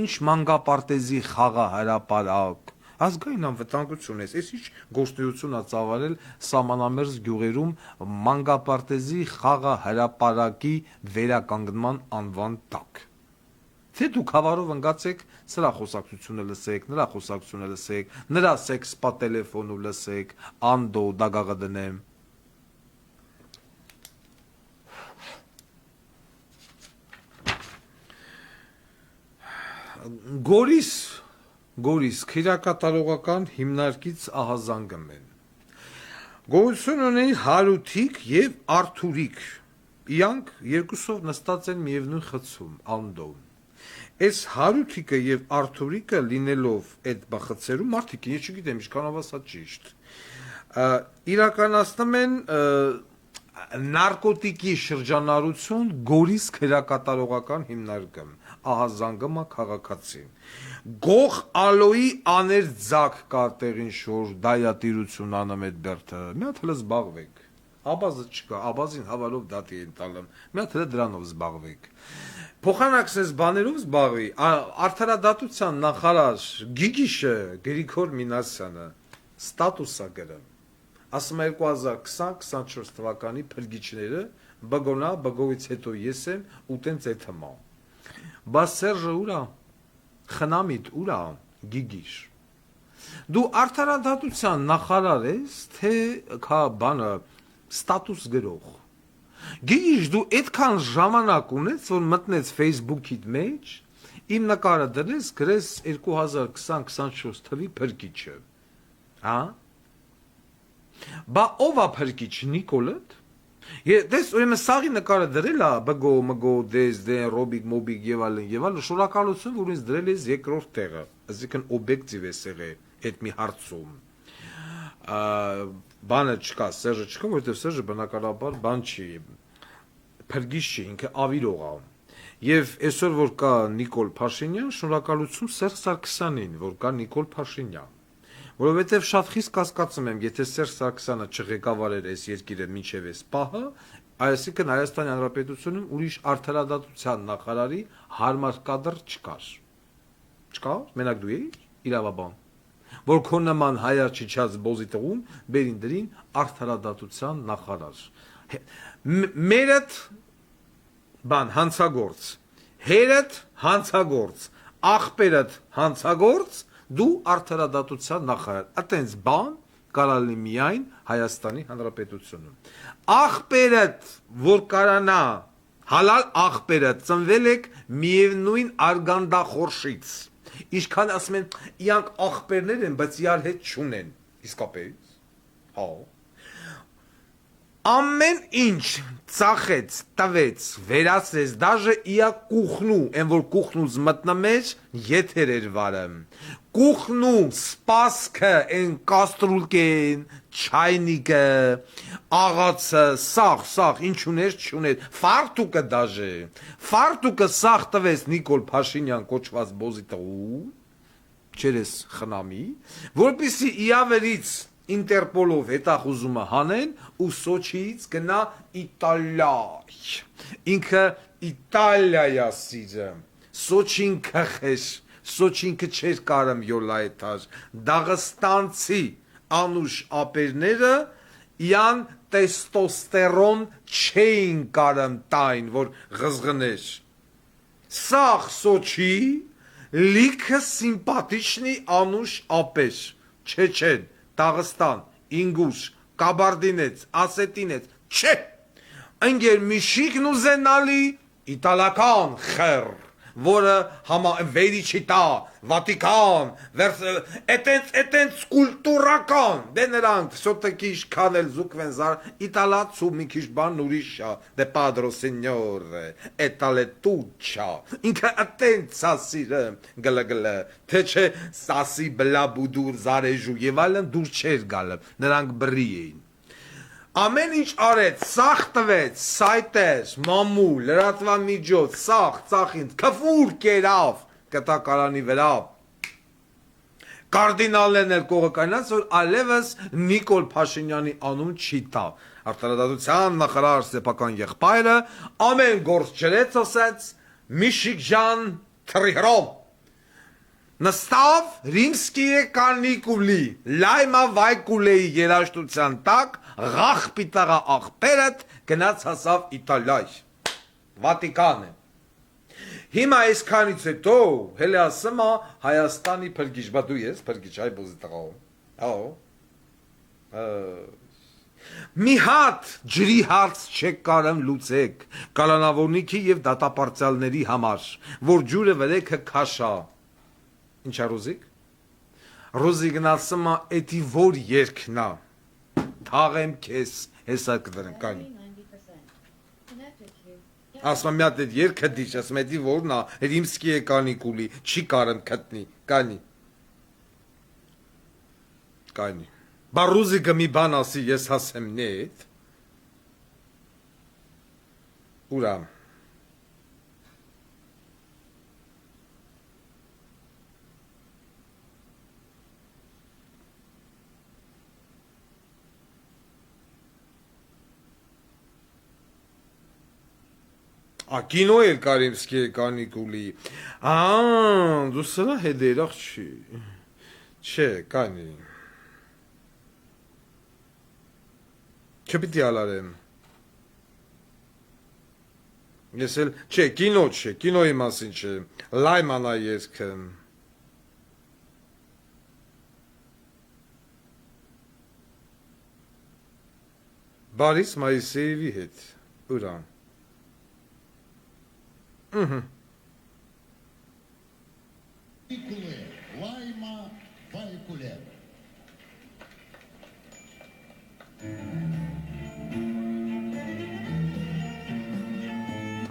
ինչ մանգապարտեզի խաղահրապարակ, ազգային անվտանգություն ես, էս ինչ գործունեություն է ծավալել սահմանամերձ գյուղերում մանգապարտեզի խաղահրապարակի վերականգնման անվան տակ։ Թե դուք հավարով ընկացեք, սրա խոսակցությունը լսեք, նրա խոսակցությունը լսեք, նրա սեքսպա տելեֆոնը լսեք, անդո դագաղը դնեմ։ Գորիս քիրակատարողական հիմնարկից ահազանգում են։ Գոյություն ունի Հարութիկ եւ Արթուրիկ։ Իրանք երկուսով նստած են միևնույն խցում, անդո։ Այս Հարութիկը եւ Արթուրիկը լինելով այդ բախծերում մարդիկ, ես չգիտեմ ինչքանով ասա ճիշտ, իրականացնում են նարկոտիկի շրջանառություն Գորիս քրակատարողական հիմնարկում, ահազանգումա քաղաքացին։ Գող ալոյի աներ ձակ կա տեղին շոր դայատիրություն անում այդ բերդը, մի հատ հələ զբաղվեք։ Աբազը չկա, աբազին հավալով դատի են տալում, մի հատ հələ դրանով զբաղվեք։ Փոխանակսես բաներով զբաղվի, արդարադատության նախարար Գիգիշը Գրիգոր Մինասյանը ստատուս է գրում։ Ասում է 2020-24 թվականի փրկիչները բգոնա, բգովից հետո ես եմ ուտեն ծեթմա։ Բա Սերժը ուրա, խնամիտ ուրա, Գիգիշ։ Դու արդարադատության նախարար ես, թե քա բանը ստատուս գրող։ Գիգիշ դու այդքան ժամանակ ունես, որ մտնես Facebook-իդ մեջ, Իմ նկարը դրես, գրես 2020-24 թվի փրկիչը։ Հա։ Բա ով է փրկիչ Նիկոլդ։ Դες ուրեմն սաղի նկարը դրել է բգո մգո դես դեն ռոբիկ մոբիկ եւ այլն շնորհակալություն որ ինձ դրել ես երկրորդ տեղը այսինքն օբյեկտիվ է եղել այդ մի հարցում բանը չկա Սերժը չկա որովհետեւ Սերժը բնականաբար բան չի փրկիչ չի ինքը ավիրող է եւ այսօր որ կա Նիկոլ Փաշինյան շնորհակալություն Սերժ Սարգսյանին որ կա Նիկոլ Փաշինյան որովհետև շատ խիստ կասկածում եմ, եթե Սերժ Սարգսյանը չղեկավարեր այս երկիրը մինչև այս պահը, այսինքն Հայաստանի Հանրապետությունում ուրիշ արդարադատության նախարարի հարմար կադր չկար։ Չկար, մենակ դու էիր, իրավաբան, որ քո նման հայա չիչած բոզի տղուն բերին դրին արդարադատության նախարար։ Մերդ բան հանցագործ, հերդ հանցագործ, աղբերդ հանցագործ դու արդարադատության նախարար, այտենց բան կարալի միայն Հայաստանի Հանրապետությունում։ Աղբերդ, որ կարանա, հալալ աղբերդ, ծնվել եք միևնույն արգանդախորշից։ Ինչքան ասում են, իրանք աղբերներ են, բայց իրար հետ չունեն։ Իսկապես, հա։ Ամեն ինչ ծախեց, տվեց, վերացրեց, դաժե իա կուխնու, են որ կուխնուց մտնմեջ, եթեր էր վարը։ Կուխնու, սպասքը, են կաստրուլկեն, չայնիկը, աղացը, սաղ, ինչ ուներ, չուներ, ֆարտուկը դաժե, ֆարտուկը սաղ տվեց Նիկոլ Փաշինյան կոչված բոզի տղու, չերես խնամի, որպիսի իավերից Ինտերպոլով հետախուզումը հանեն ու Սոչիից գնա Իտալիայ։ Ինքը Իտալիայա սիրը, Սոչին քխես, Սոչինքը չեր կարեմ յոլայթար, Դաղստանցի անուշ ապերները իան տեստոստերոն չէին կարեմ տայն, որ ղզղներ։ Սաղ Սոչի լիքը սիմպատիչնի անուշ ապեր, չեն, Դաղստան, Ինգուշ, Կաբարդինեց, Ասետինեց, չէ, ընգեր միշիկն ուզենալի իտալական խեր, որը վերի չիտա, Վատիկան, էտենց կուլտուրական, դե նրանք սոտը քիչ քանել զուկվեն զար, իտալացու մի քիչ բան ուրիշա, դե Padro Signore, etale tuccia, ինքը էտենց սասիրը գլգլը, թե չէ սասի բլա բուդուր զարեժու եւ այլն դուր չեր գալը, նրանք բռի էին։ Ամեն ինչ արեց, սաղ տվեց, սայտեր, մամու, լրատվամիջոց, սաղ, ծախինց, քֆուր կերավ, կտակարանի վրա։ Կարդինալներն էլ կողը կայնած, որ ալևս Նիկոլ Փաշինյանի անուն չի տա։ Արդարադատության նախարար սեփական եղբայրը ամեն գործ ջրեց ասեց Միշիկ ջան թրիհրով։ Նստավ Ռիմսկիե կանիկուլի, լայմա վայկուլեի երաշտության տակ, ղախ պիտաղա աղբերդ գնաց հասավ Իտալիայ, Վատիկանը։ Հիմա այսքանից հետո, հելի ասմա Հայաստանի փրկիչ, բա դու ես փրկիչ այ բոզի տղաում, մի հատ ջրի հարց չեք կարեմ լուծեք, կալանավորնիքի և դատապարտյալների համար, որ ջուրը վրեքը քաշա, Ինչա Ռոզիկ? Ռոզիկն ասում է, էդի որ երկնա, թաղեմ քեզ, հեսա կդրեմ, կանի։ Ասում մի հատ էդ երկը դիչ, ասում էդի որն է, Ռիմսկի է կանիկուլի, չի կարեմ կտնի, կանի։ Կանի։ Բա Ռոզիկը մի բան ասի, ես հասեմ նետ, ուրամ։ Կինո էր Կարիմսկի կանիկուլի, դու սրա հետ երախ չի, չէ, կանի, չպիտի ալարեմ, ես էլ, չէ, կինո չէ, կինոյի մասին չէ, լայմանա երկը, Բարիս Մայիսեևի հետ, ուրան, Լայմա վայկուլե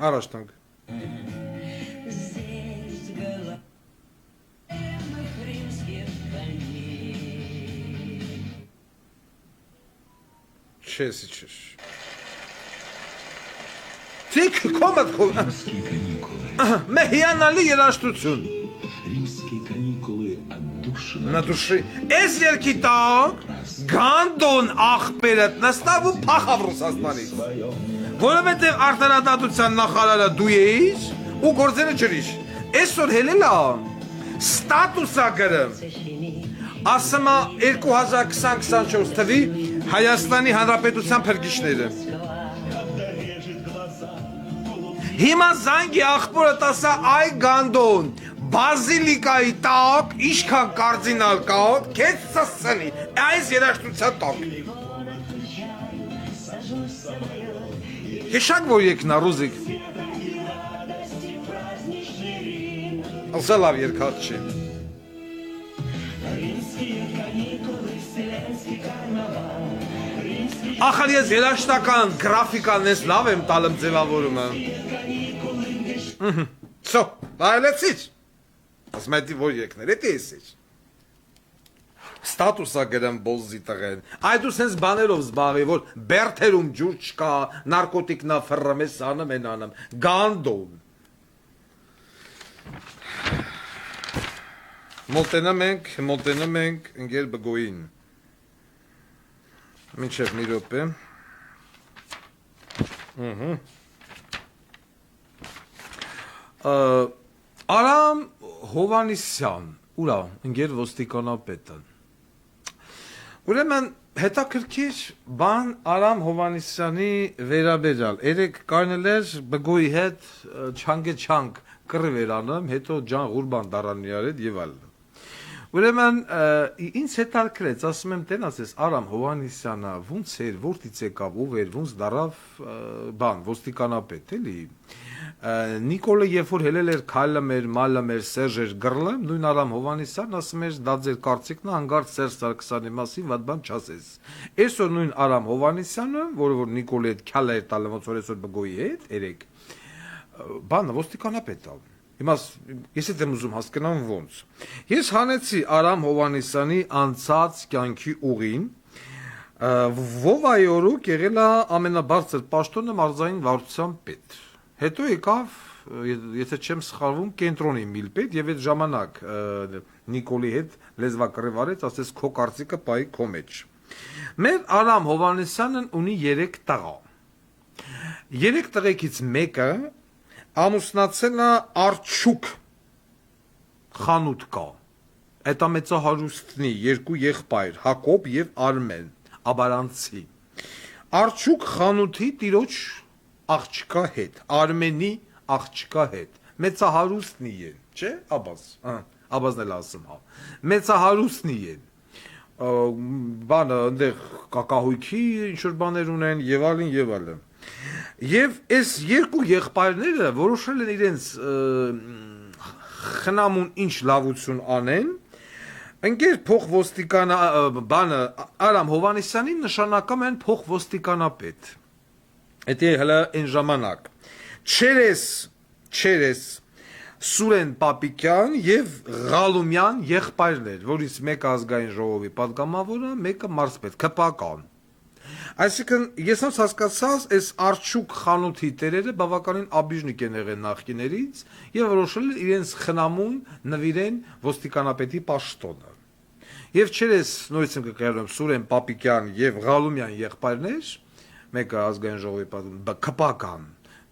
Առաջ տանք Չես իչես Տիկ կոմդ Римские каникулы. Մեհիանալի երաշտություն Римские каникулы отдушина. На դուշի Ես երկի տակ Գանդոն աղբերդ նստավ ու պախավ Ռուսաստանից Որովհետև արտարադատության նախարարը դու էիր ու գործերը ջրիշ Այսօր հելելա Ստատուսա գրեմ Ասմա 2020-24 թվի Հայաստանի Հանրապետության փրկիչները Հիմա զանգի աղբորը տասա այ գանդոն Բազիլիկայի տակ Իշքան կարդինալ կա Կեց սասնի Այս երաշտության տակ Հիշակ որ եկնա ռուզիկ Ասա լավ երկած չի Ախար ես երաշտական գրաֆիկան ես լավ եմ տալում ձևավորումը Սո, բայլեցիչ Ասում այդի որ եկներ, էտ ես ես Ստատուսա գրեմ բոզի տղեն Այդ ու սենց բաներով զբաղի, որ բերթերում ջուր չկա Նարկոտիկնա ֆրրմ ես անım են անım Գանդոն Մոտենում ենք ընգեր բգոյին Մինչև մի րոպե Արամ Հովանիսյան ուրա ընգեր ոստիկանապետը Ուրեմն հետաքրքիր բան Արամ Հովանիսյանի վերաբերյալ երեք կարնել էր բգոյի հետ չանգ կռիվ էր անում հետո ջան Ղուրբան Դարանյար հետ եւ այլն Ուրեմն ինձ հետաքրեց ասում եմ տենաս ես Արամ Հովանիսյանը ոնց էր որտից եկավ ով էր ոնց դարավ բան ոստիկանապետ էլի Նիկոլը երբ որ հելել էր քայլը մեր մալը մեր Սերժ էր գրլը նույն Արամ Հովանիսյանն ասում էր դա ձեր կարծիքն է հանգարց Սերժ Սարգսյանի մասին վատ բան չասես Այսօր նույն Արամ Հովանիսյանը որը որ Նիկոլի հետ քյալը էր տալը ոնց որ այսօր բգոյի հետ երեք բանը ոստիկանապետ է Հիմա ես եմ ուզում հասկանամ ոնց Ես հանեցի Արամ Հովանիսյանի անցած կյանքի ուղին Վովայի օրոք եղել է ամենաբարձր պաշտոնը մարզային վարչության պետ Հետո եկավ, եթե չեմ սխալվում, կենտրոնի միլպետ եւ այդ ժամանակ Նիկոլի հետ լեզվակռիվ արեց, ասես քո կարծիքը պայի քո մեջ։ Մեր Արամ Հովանեսյանն ունի 3 տղա։ 3 տղեկից մեկը ամուսնացել է Արչուկ խանութ կա։ Այդ մեծահարուստնի 2 եղբայր, Հակոբ եւ Արմեն, Աբարանցի։ Արչուկ խանութի տիրոջ աղջկա հետ, Արմենի աղջկա հետ, մեծահարուստնի են, չէ, Աբաս, Աբազն էլ ասում, հա, մեծահարուստնի են, բանը, ընդեղ կակահույքի ինչ-որ բաներ ունեն, եւ այլն, եւ այս 2 եղբայրները որոշել են իրենց խնամուն ինչ լավություն անեն, ընկեր փոխոստիկանա, բանը, Արամ Հովանեսյանին նշանակում են փոխոստիկանապետ, Էդի հլը են ժամանակ, չերես Սուրեն Պապիկյան և Ղալումյան եղբայրներ, որից մեկը ազգային ժողովի պատգամավորը, մեկը մարզպետ, կպական։ Այսինքն, ես ոնց հասկացած, այս Արչուկ խանութի տերերը բավականին աբիժնիկ են եղել նախկիներից և որոշել իրենց խնամուն նվիրեն ոստիկանապետի պաշտոնը։ Եվ չերես նորից եմ կկայարում Սուրեն Պապիկյան և Ղալումյան եղբայրներ, մեկը ազգային ժողովի պատգամավոր, կպական,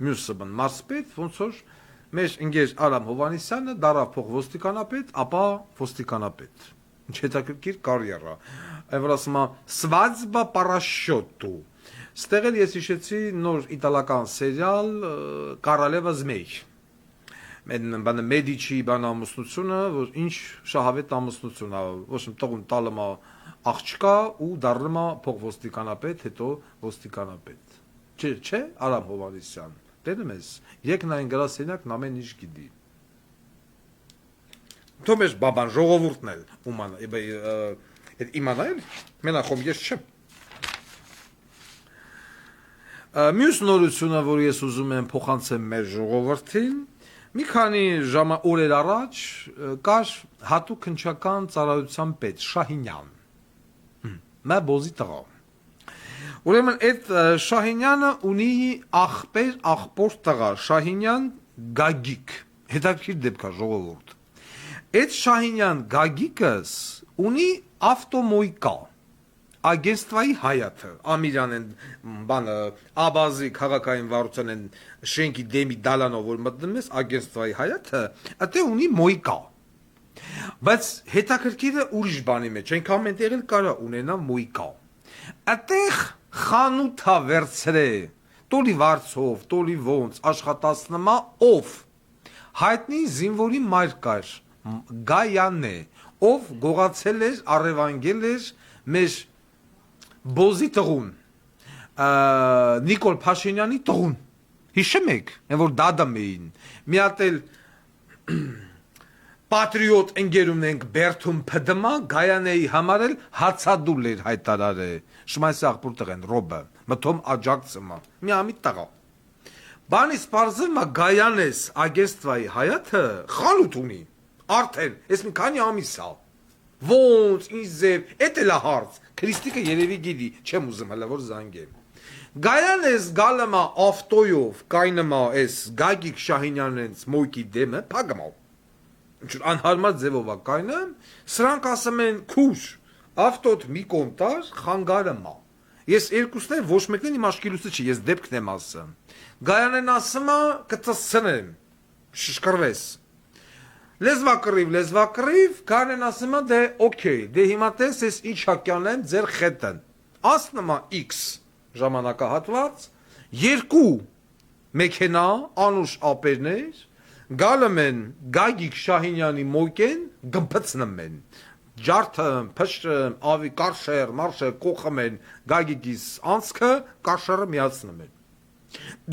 մյուսը մարզպետ, ոնց որ մեր ընկեր Արամ Հովանեսյանը դարավ փոխոստիկանապետ, ապա ոստիկանապետ։ Ինչ հետաքրքիր կարիերա։ Այն որ ասում է Svadьба по расчету։ Ստեղ էլ ես հիշեցի նոր իտալական սերիալ Կարալևա Զմեյ։ Բանը Մեդիչի բան ամուսնությունը, որ ինչ շահավետ ամուսնություն է, ոչ մի տողուն տալում է աղջկա ու դառնում է փոխոստիկանապետ, հետո ոստիկանապետ։ Չէ, Արամ Հովանեսյան։ Տենում ես, եկնային գրասենյակն ամեն ինչ գիտի։ Թոմես բաբան ժողովուրդն էլ ումանա, այդ իմանալ, մենախոմ ես չեմ։ Մյուս նորությունը, որ ես ուզում եմ փոխանցեմ մեր ժողովրդին, մի քանի օրեր առաջ կար հատուկ հնչական ծառայության պետ Շահինյան։ Մա բոզի տղա։ Ուրեմն այդ Շահինյանը ունի աղբոր տղա, Շահինյան Գագիկ։ Հետաքրքիր դեպք է ժողովուրդ։ Այդ Շահինյան Գագիկս ունի ավտոմոյկա։ Ագենստվայի հայաթը, Ամիրյան են բանը, Աբազի քաղաքային վարության են շենքի դեմի դալանով որ մտնում ես, ագենստվայի հայաթը, ատե ունի մոյկա։ Բայց հետաքրքիրը ուրիշ բանի մեջ, այնքան մենտեղ էլ կարա ունենա մոյկա։ Ատեղ խանութա վերցրե, տոլի վարձով, տոլի ոնց, աշխատացնմա ով, հայտնի զինվորի մայր կար, Գայանե, ով գողացել էր, առևանգել էր մեր Բոզի տղուն, Նիկոլ Փաշինյանի տղուն, հիշեմ եք, են որ դադամ էին, մի հատ էլ պատրիոտ ընկերումն ենք Բերթում փդմա, Գայանեի համար էլ հացադուլ էր հայտարարը, շմայսի աղբուր տղեն, ռոբը, մթոմ աջակցմա, մի ամիտ տղա, բանի սպարզվմա Գայանես ագենստվայի հայաթը խանութ ունի, արդեն, ես մի քանի ամիսա, ոնց, ինչ ձև, էտ էլ է հարց, Քրիստիկը երևի գիտի, չեմ ուզում հələ որ զանգեմ։ Գայանես գալմա ավտոյով, կայնմա էս Գագիկ Շահինյանենց մոյկի դեմը, փագմա։ Ինչու անհարմար ձևով է կայնում, սրանք ասում են քուշ, ավտոտ մի կոնտար, խանգարմա։ Ես երկուսն էլ ոչ մեկն իմ աշկելուսը չի, ես դեպքն եմ ասում։ Գայանեն ասում է կծծնեմ, շշկրվես։ Լեզվակռիվ, Գայանեն ասում է դե օքեյ, դե հիմա տես ես ինչ հակյանեմ ձեր խետն, ասնմա X ժամանակահատված, երկու մեքենա, անուշ ապերներ, գալում են Գագիկ Շահինյանի մոյկեն, գմպցնում են, ջարդում, փշրում, ավի կարշեր, մարշեր, կողում են Գագիկիս անցքը, կարշերը միացնում են։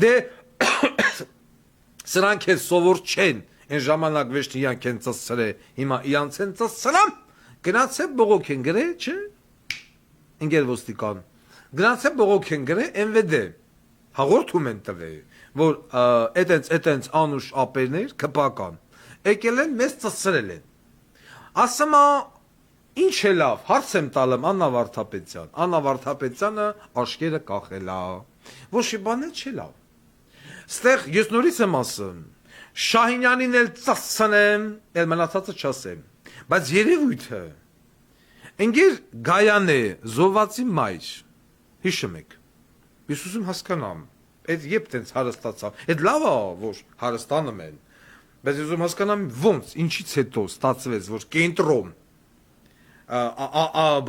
Դե սրանք է սովոր չեն, են ժամանակ վեշտ իրանք են ծծրե, հիմա իրանք են ծծրամ, գնացե բողոք են գրե, չէ, ընգեր ոստիկան, գնացե բողոք են գրե, NVD, հաղորդում են տվե, որ էտենց անուշ ապերներ, կպական, եկել են, մեզ ծծրել են, ասմա, ինչ է լավ, հարց եմ տալեմ Աննա Վարդապետյանը աշկերը կախելա, ոչ մի բան էլ չէ լավ, ստեղ ես նորից եմ ասում, Շահինյանին էլ ծծնեմ, էլ մնացածը չասեմ, բայց երևույթը, ընգեր Գայանե, զոհվածի մայր, հիշում եք, ես ուզում հասկանամ, այդ եբ տենց հարստացավ, այդ լավ է, որ հարստանում են, բայց ես ուզում հասկանամ ոնց, ինչից հետո ստացվեց, որ կենտրոն,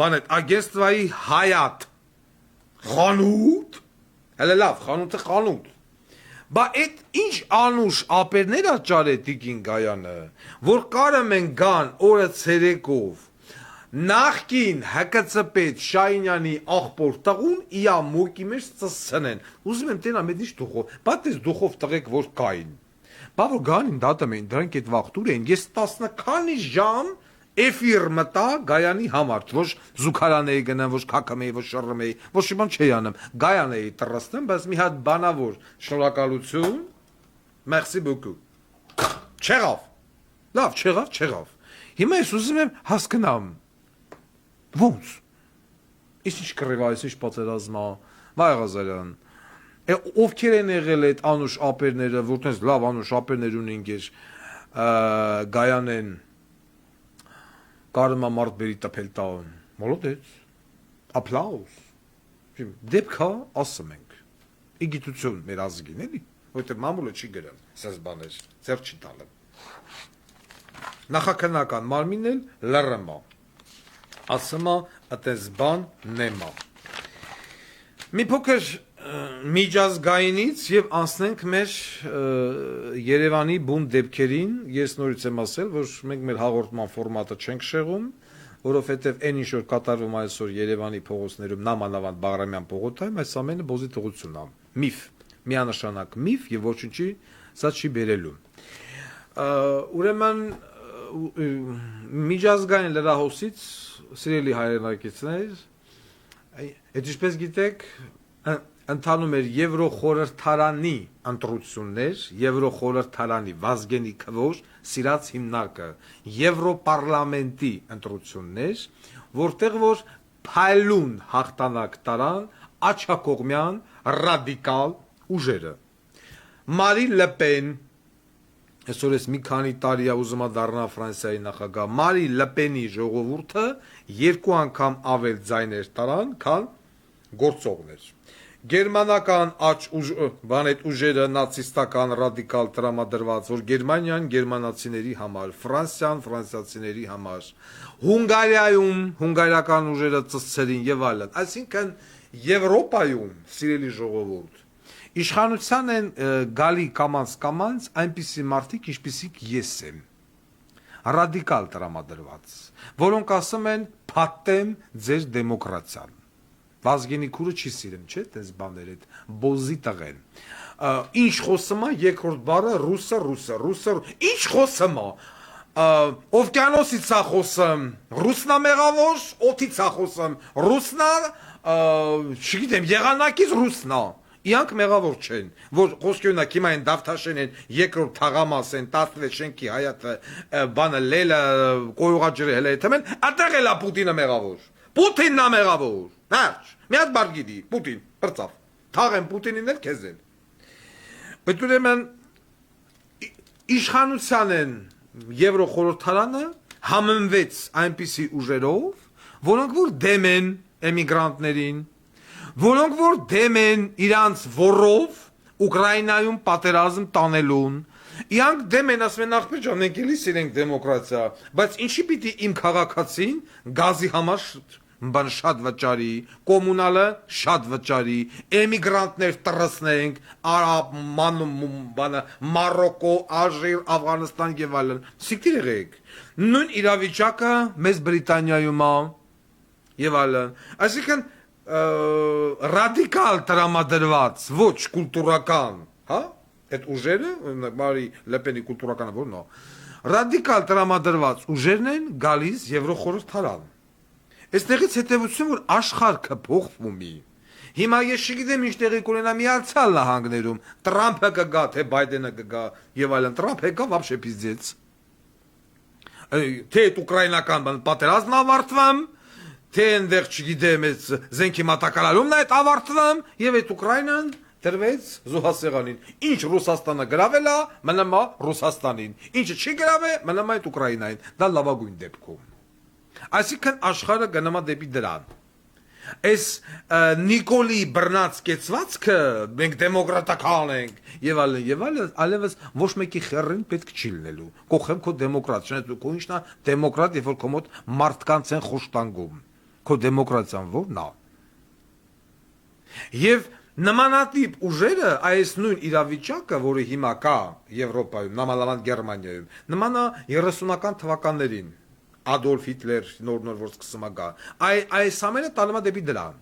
բանետ, ագենստվայի հայատ, խանութ, հələ լավ, խանութը խանութ, բա այդ ինչ անուշ ապերներ է ճարե տիկին Գայանը, որ կարում են գան օրը ցերեկով, նախկին հակացպետ Շահինյանի աղբոր տղուն իա մոյկի մեջ ծծնեն, ուզում եմ տենա մետ ինչ դուխով, բա տես դուխով տղեք որ կային, բա որ գանին դատում էին, դրանք այդ վաղտուր էին, ես 10 քանի ժամ էֆիր մտա Գայանի համար, ոչ զուգարանեի գնամ, ոչ քակամեի, ոչ շռմեի, ոչ իման չէի անում, Գայանեի տրստեմ, բայց մի հատ բանավոր շնորհակալություն, merci beaucoup, չեղավ, լավ, չեղավ, հիմա ես ուզում եմ հասկանամ, ոնց, ես ինչ կռիվա, ես ինչ պատերազմա, Վայ Ղազարյան, ովքեր են եղել այդ անուշ ապերները, որտենց լավ անուշ ապերներ ունենք ես, Գայանեն, Կարմա մարդ բերի տպել տաուն, մոլոդեց, ապլաուս, դեպքա ասում ենք, իգիտություն մեր ազգին էլի, որտեղ մամուլը չի գրել, սես բաներ, ձեր չի տալեմ, նախաքնական մարմին էլ լրմա, ասմա ատես բան նեմա, մի փոքր միջազգայինից և անցնենք մեր Երևանի բուն դեպքերին, ես նորից եմ ասել, որ մենք մեր հաղորդման ֆորմատը չենք շեղում, որովհետև այն ինչ որ կատարվում այսօր Երևանի փողոցներում նամանավանդ Բաղրամյան փողոցում, այս ամենը բոզի տղությունն է, միֆ, միանշանակ միֆ և ոչինչի սա չի բերելու։ Ուրեմն միջազգային լրահոսից սիրելի հայրենակիցներ, այդ ինչպես գիտեք, ընթանում էր Եվրոխորհրդարանի ընտրություններ, Եվրոխորհրդարանի Վազգենի քվոր սիրած հիմնարկը, Եվրոպարլամենտի ընտրություններ, որտեղ որ փայլուն հաղթանակ տարան աչակողմյան ռադիկալ ուժերը։ Մարի Լեպեն, այսօր ես մի քանի տարի է ուզում դառնա Ֆրանսիայի նախագահ, Մարի Լեպենի ժողովուրդը 2 անգամ ավել ձայներ տարան, քան գործողներ։ Գերմանական բանետ ուժերը նացիստական ռադիկալ տրամադրված, որ Գերմանիան գերմանացիների համար, Ֆրանսիան ֆրանսիացիների համար, Հունգարիայում հունգարիական ուժերը ծծցերին եւ այլն, այսինքն Եվրոպայում, սիրելի ժողովուրդ, իշխանության են գալի կամանց այնպիսի մարդիկ, ինչպիսիք ես եմ, ռադիկալ տրամադրված, որոնք ասում են փաթեմ ձեր դեմոկրատիան։ Վազգենի քուրը չի սիրում, չէ՞, դες բաներ այդ բոզի տղեն։ Ինչ խոսում է երկրորդ բառը ռուսը, ինչ խոսում է։ Օվկիանոսից է խոսում, ռուսնա մեղավոր, օդից է խոսում, ռուսնա, չգիտեմ, եղանակից ռուսնա։ Իրանք մեղավոր չեն, որ խոսքի ունակ հիմա են Դավթաշեն են, երկրորդ թաղամաս են, 16 շենքի հայատը, բանը լելը, կոյուղաջրը հելը հետում են, ատեղ էլ է Պուտինը մեղավոր։ Պուտինն է մեղավոր, նարջ, մի հատ բար գիտի, Պուտին, պրծավ, թաղեն Պուտինին էլ քեզ են։ Բայց ուրեմն իշխանության են Եվրոխորհրդարանը համընվեց այնպիսի ուժերով, որոնք որ դեմ են էմիգրանտներին, որոնք որ դեմ են իրանց ոռով Ուկրաինայում պատերազմ տանելուն, իրանք դեմ են, ասում են ախպեր ջան, մենք էլի սիրենք դեմոկրատիա, բայց ինչի պիտի իմ քաղաքացին գազի համար բան շատ վճարի, կոմունալը շատ վճարի, էմիգրանտներ տրսնենք, Արաբ, Մարոկո, Ալժիր, Աֆղանստան եւ այլն։ Սիկտիր եղեք։ Նույն իրավիճակը մեծ Բրիտանիայում է եւ այլն։ Այսինքն ռադիկալ տրամադրված, ոչ կուլտուրական, հա, այդ ուժերը, Մարի Լեպենի կուլտուրականը որն է, ռադիկալ տրամադրված ուժերն են գալիս Եվրոխորհրդարան։ Այստեղից հետևություն, որ աշխարհը փոխվում է։ Հիմա ես չգիտեմ ինչ տեղի կունենա Միացյալ Նահանգներում, Տրամփը կգա, թե Բայդենը կգա եւ այլն, Տրամփը կա вообще пиздец։ Թե ուկրաինական պատերազմն ավարտվում, թե այնտեղ չգիտեմ, այս զենքի մատակարարումն այդ ավարտվում եւ այդ Ուկրաինան դրվեց զոհասեղանին։ Ինչ Ռուսաստանը գրավել է, մնում է Ռուսաստանին։ Ինչը չի գրավել, մնում է այդ Ուկրաինային։ Դա լավագույն դեպքում։ Այսինքն աշխարհը գնում է դեպի դրան։ Այս Նիկոլի բռնած կեցվածքը մենք դեմոկրատական ենք եւ այլն, այլևս ոչ մեկի խեռին պետք չի լինելու։ Կողեմ քո դեմոկրատիան, քո ինչն է դեմոկրատ, երբ որ քո մոտ մարդկանց են խոշտանգում։ Քո դեմոկրատիան որն է։ Եվ նմանատիպ ուժերը այս նույն իրավիճակը, որը հիմա կա Եվրոպայում, նմանավանդ Գերմանիայում, նման է 30-ական թվականներին Ադոլֆ Հիտլեր նոր որ սկսում է գա, այս ամենը տանում է դեպի դրան։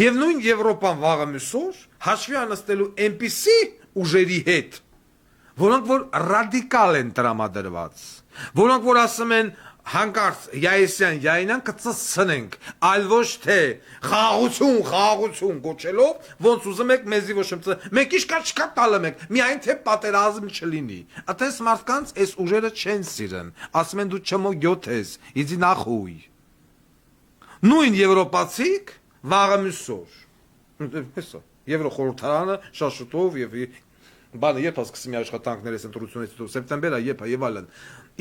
Եվ նույն Եվրոպան վաղը մյուսօր հաշվի անստելու այնպիսի ուժերի հետ, որոնք որ ռադիկալ են տրամադրված, որոնք որ ասում են հանկարծ Յայեսյան Յայինան կծծնենք, այլ ոչ թե խաղաղություն գոչելով, ոնց ուզում եք մեզի ոչ մենք չկա տալը մենք, միայն թե պատերազմ չլինի։ Այդպես մարդկանց այս ուժերը չեն սիրեն, ասում են դու չմոգյոտ ես, իդի նախույ։ Նույն եվրոպացիք վաղը մյուսօր։ Հեսա, Եվրոխորհրդարանը շատ շուտով եւ բանը երբ սկսում է աշխատանքները ընտրությունից հետո սեպտեմբեր է երբ եւ այլն։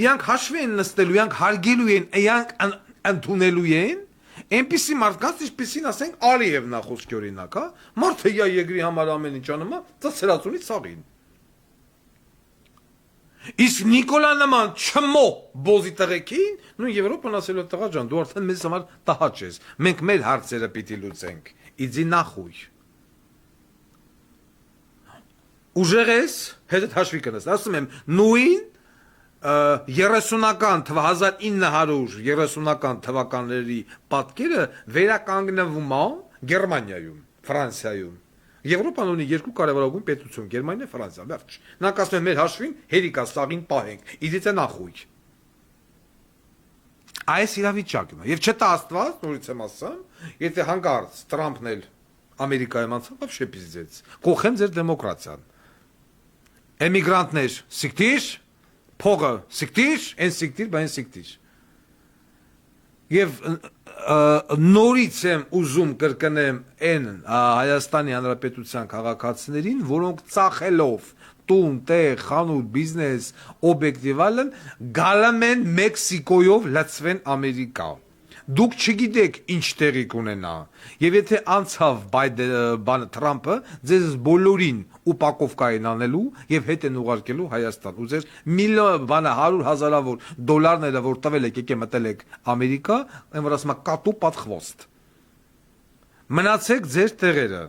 Իրանք հաշվի են նստելու, իրանք հարգելու են, իրանք ընդունելու են, այնպիսի մարդկանց, ինչպիսին ասենք Ալիևն է խոսքի օրինակ, հա, մարդը յա եգրի համար ամեն ինչ անում է, ծծրացունի ցաղին։ Իսկ Նիկոլա նման չմո բոզի տղեկին, նույն Եվրոպան ասելու տղա ջան, դու արդեն մեզ համար տհաճ ես, մենք մեր հարցերը պիտի լուծենք, իդի նախույ։ Ուժեղ ես, հետդ հաշվի կնես, ասում եմ, նույն 30-ական 1930-ական թվականների պատկերը վերականգնվում է Գերմանիայում, Ֆրանսիայում։ Եվրոպան ունի երկու կարևորագույն պետություն, Գերմանիա, Ֆրանսիա, վերջ։ Նրանք ասում են մեր հաշվին հերիկա սաղին պահենք, իդից է նախույ։ Այս իրավիճակն է։ Եվ չտա Աստված, նորից եմ ասում, եթե հանկարծ Տրամփն էլ Ամերիկայում անցավ, вообще пиздец։ Կողեմ ձեր դեմոկրատիան։ Էմիգրանտներ, սիկտիր, փողը, սիկտիր, այն սիկտիր, բան սիկտիր։ Եվ նորից եմ ուզում կրկնեմ այն Հայաստանի Հանրապետության քաղաքացիներին, որոնք ծախելով տուն, տեղ, խանութ, բիզնես, օբյեկտիվ այլն, գալում են Մեքսիկոյով լցվեն Ամերիկա։ Դուք չգիտեք ինչ տեղի կունենա։ Եւ եթե անցավ բանը Թրամփը, ձեզ բոլորին ուպակովկային անելու եւ հետ են ուղարկելու Հայաստան։ Ու ձեր միլիոն 100,000-ավոր դոլարները, որ տվել եք, եկե մտել եք Ամերիկա, այն որ ասում է կատու պատխվոստ։ Մնացեք ձեր տեղերը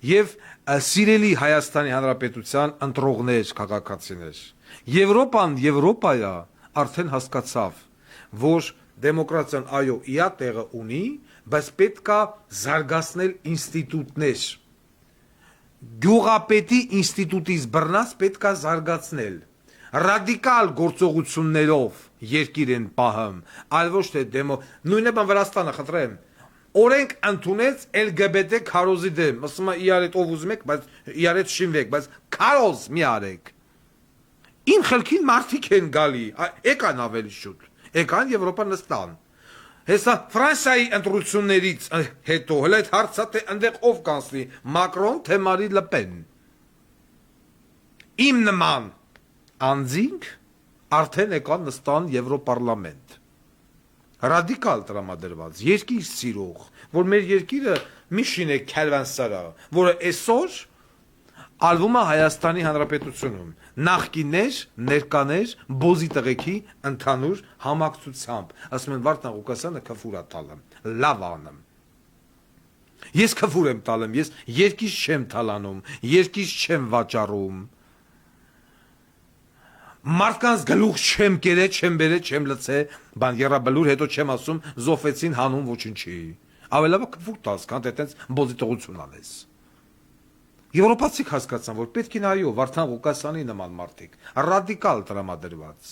եւ սիրելի Հայաստանի Հանրապետության ընտրողներ, քաղաքացիներ։ Եվրոպայա արդեն հասկացավ, որ դեմոկրատիան այո, իր տեղը ունի, բայց պետքա զարգացնել ինստիտուտներ։ Գյուղապետի ինստիտուտից բռնած պետքա զարգացնել։ Ռադիկալ գործողություններով երկիր են պահում, այլ ոչ թե նույնը բան Վրաստանը, խնդրեմ։ Օրենք ընդունեց LGBT քարոզի դեմ, ասում է իրար հետ ով ուզում եք, բայց իրար հետ շինվեք, բայց քարոզ մի արեք։ Իմ խելքին մարդիկ են գալի, եկան ավելի շուտ, եկան Եվրոպա նստան։ Հեսա Ֆրանսիայի ընտրություններից հետո հələ այդ հարցը թե այնտեղ ով կանցնի, Մակրոն թե Մարի Լեպեն։ Իմ նման անձինք արդեն եկան նստան Եվրոպարլամենտ։ Ռադիկալ տրամադրված, երկիր սիրող, որ մեր երկիրը մի շինե քալվանսարա, որը այսօր ալվում է Հայաստանի Հանրապետությունում, նախկիններ, ներկաներ, բոզի տղեկի ընդհանուր համակցությամբ, ասում են Վարդան Ղուկասյանը քֆուր է տալում, լավ անում։ Ես քֆուր եմ տալում, ես երկիր չեմ թալանում, երկիր չեմ վաճառում։ Մարդկանց գլուխ չեմ կերե, չեմ բերե, չեմ լցե, բան երաբլուր, հետո չեմ ասում, զոհվեցին հանուն ոչինչի։ Ավելավա քֆուր տաս, քան այդպես բոզի տղություն անես։ Եվրոպացիք հասկացան, որ պետք է նայո Վարդան Ղուկասյանի նման մարդիկ, ռադիկալ տրամադրված,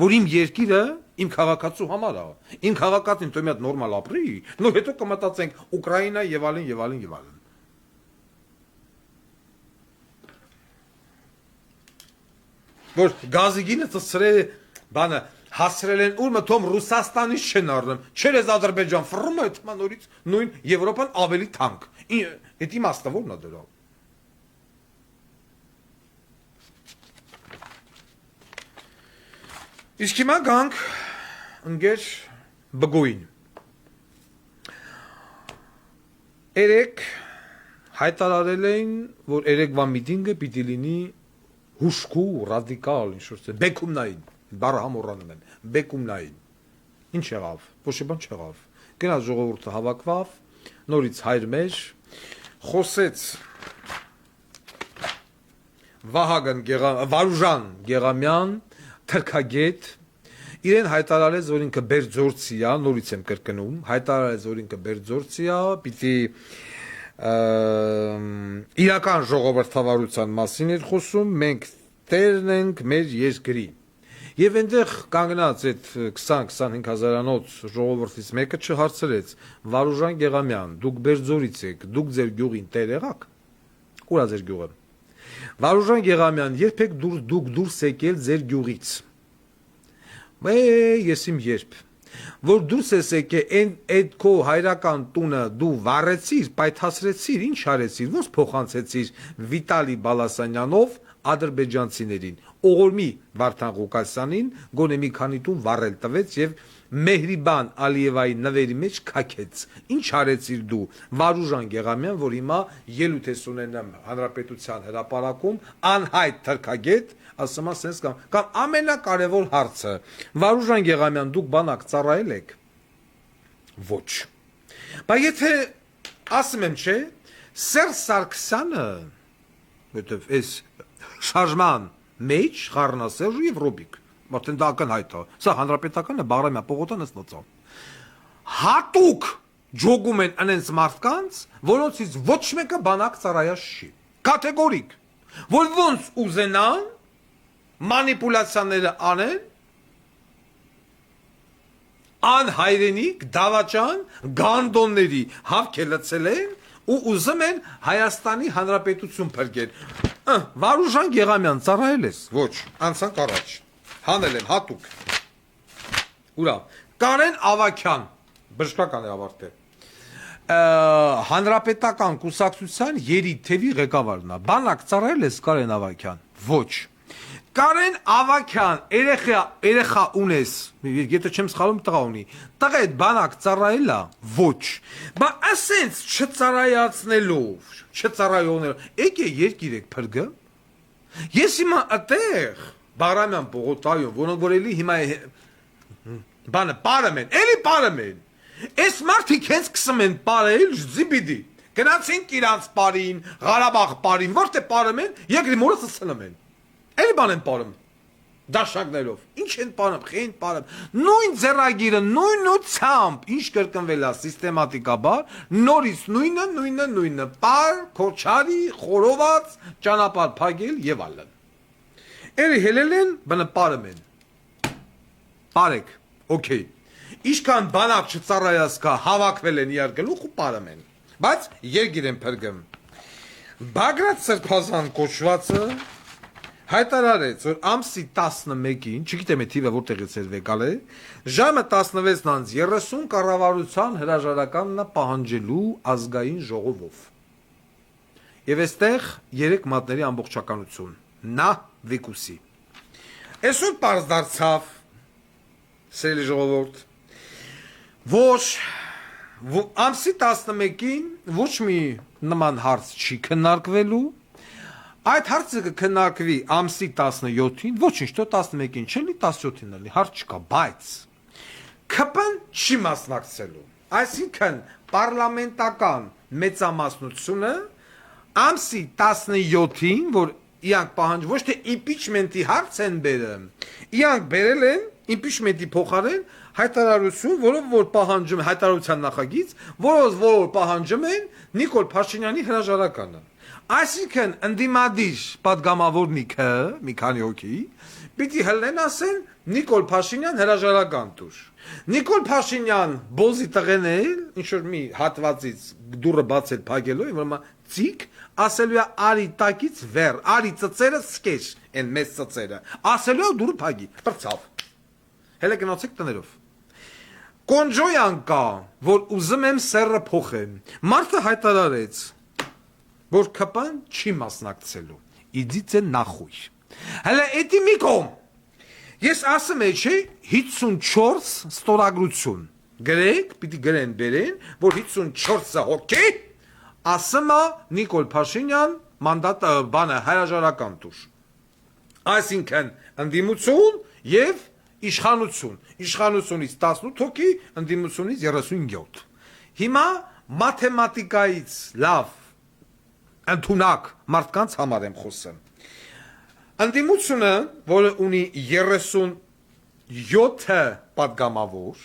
որ իմ երկիրը իմ քաղաքացու համար է, իմ քաղաքացին թող մի հատ նորմալ ապրի, նոր հետո կմտածենք Ուկրաինա եւ այլն եւ այլն եւ այլն։ Որ գազիգինը ծծրել բանը հասրել են ուր մտում Ռուսաստանից չեն առնում, չեր ես Ադրբեջան ֆռում է թման նորից նույն Եվրոպան ավելի թանկ։ Այդ իմաստը ո՞րն է դրա։ Իսկ հիմա գանք ընկեր բգույն։ Երեք հայտարարել էին, որ երեկվա միտինգը պիտի լինի հուշկու, ռադիկալ, ինչ-որ բեկումնային, բառը համոռանում են, բեկումնային։ Ինչ եղավ, ոչ մի բան չեղավ։ Գնաց ժողովուրդը հավաքվավ, նորից հայր մեր, խոսեց Վարուժան Գեղամյան, թրքագետ, իրեն հայտարարեց, որ ինքը Բերձորցի է, նորից եմ կրկնում, հայտարարեց, որ ինքը Բերձորցի է, պիտի իրական ժողովրդավարության մասին էր խոսում, մենք տերն ենք մեր երկրի։ Եվ այնտեղ կանգնած այդ 20-25 հազարանոց ժողովրդից մեկը չհարցրեց, Վարուժան Գեղամյան, դուք Բերձորից եք, դուք ձեր գյուղին տեր եղաք։ Ուր է ձեր գյուղը։ Վարուժան Գեղամյան, երբեք դուք դուրս եկել ձեր գյուղից։ Ես իմ երբ որ դուրս ես եկել այդ քո հայրական տունը դու վառեցիր, պայթացրեցիր, ինչ արեցիր, ոնց փոխանցեցիր Վիտալի Բալասանյանով ադրբեջանցիներին, Օղորմի Վարդան Ղուկասյանին գոնե մի քանի տուն վառել տվեց եւ Մեհրիբան Ալիևայի նվերի մեջ քաքեց։ Ինչ արեցիր դու, Վարուժան Գեղամյան, որ հիմա ելույթ ես ունենամ Հանրապետության հրապարակում, անհայտ թրքագետ, ասում եմ sense կամ ամենակարևոր հարցը, Վարուժան Գեղամյան, դուք բանակ ծառայել եք։ Ոչ։ Բայց եթե ասում եմ, չէ, Սերժ Սարգսյանը, որտեվ այս շարժման մեջ Խառնասերժը եւ Ռոբիկ, արդեն դա ակնհայտ է։ Սա հանրապետականը Բաղրամյան պողոտան նստած է։ Հատուկ ջոգում են անենց մարդկանց, որոնցից ոչ մեկը բանակ ծառայած չի։ Կատեգորիկ, որ ոնց ուզենան մանիպուլյացիաները անեն, անհայրենիք դավաճան գանդոնների հավքելացել են ու ուզում են Հայաստանի Հանրապետություն փրկել։ Վարուժան Գեղամյան ծառայել ես։ Ոչ, անցանք առաջ։ Հանել են հատուկ։ Ուրա։ Կարեն Ավագյան, բժշկական է ավարտել։ Հանրապետական կուսակցության երիթևի ղեկավարն է։ Բանակ ծառայել ես Կարեն Ավագյան։ Ոչ։ Կարեն Ավագյան, երեխա ունես, եթե չեմ սխալվում տղա ունի, տղեդ բանակ ծառայել է, ոչ, բա ասենց չծառայացնելով, եկե երկիր եք փրկը, ես հիմա ատեղ, Բաղրամյան Պողոտայում, որոնք որ էլի հիմա բանը պարում են, էլի պարում են, այս մարդիկ հենց կսում են պարել, զիբիդի, գնացինք իրանց պարին, Ղարաբաղ պարին, որտե պարում են, երկրի մորը սսնում են, էլի բան են պարում, դաշնակներով, ինչ են պարում, խեն պարում, նույն ձեռագիրը, նույն ուծամբ, ինչ կրկնվել է սիստեմատիկաբար, նորից նույնը, պար, քոչարի, խորոված, ճանապարհ փակել եւ այլն։ Էլի հելել են, բնը պարում են, պարեք, օքեյ, ինչքան բանակ չծառայած կա, հավաքվել են իարգլուխ ու պարում են, բայց երգիր են փրկում։ Բագրատ Սրբազան կոչվածը հայտարարեց, որ ամսի 11-ին, չգիտեմ է թիվը որտեղից էր եկալ է, ժամը 16:30 կառավարության հրաժարականն է պահանջելու ազգային ժողովով։ Եվ այստեղ 3 մատների ամբողջականություն, նա վիկուսի։ Այսօր պարզ դարձավ, սիրելի ժողովուրդ, որ ամսի 11-ին ոչ մի նման հարց չի քննարկվելու, այդ հարցը կքննարկվի ամսի 17-ին, ոչինչ, թող 11-ին չլինի, 17-ին լինի, հարց չկա, բայց ԿՊ-ն չի մասնակցելու, այսինքն պարլամենտական մեծամասնությունը ամսի 17-ին, որ իրանք պահանջ, ոչ թե impeachment-ի հարց են բերում, իրանք բերել են impeachment-ի փոխարեն հայտարարություն, որով որ պահանջում են հայտարարության նախագիծ, որով որ պահանջում են Նիկոլ Փաշինյանի հրաժարականը։ Այսինքն ընդդիմադիր պատգամավորնիկը, մի քանի հոգի, պիտի հլնեն ասեն Նիկոլ Փաշինյան հրաժարական տուր։ Նիկոլ Փաշինյան բոզի տղեն էլ, ինչ որ մի հատվածից դուրը բացել փակելու, որմա ցիկ ասելու է արի տակից վեր, արի ծծերը սկեշ, են մեծ ծծերը։ Ասելու է դուրը փակի, բրցավ։ Հələ գնացեք տներով։ Կոնջոյան կա, որ ուզում եմ սերը փոխեմ։ Մարդը հայտարարեց, որ ԿՊ-ն չի մասնակցելու։ Իդից է նախույ։ Հələ էդի մի կողմ։ Ես ասում եմ, չէ, 54 ստորագրություն։ Գրեք, պիտի գրեն բերեն, որ 54 հոգի ասում է Նիկոլ Փաշինյան մանդատ բանը հրաժարական տուր։ Այսինքն ընդդիմություն եւ իշխանություն, իշխանությունից 18 հոգի, ընդդիմությունից 37։ Հիմա մաթեմատիկայից լավ ընդունակ մարդկանց համար եմ խոսում։ Ընդդիմությունը, որը ունի 37 պատգամավոր,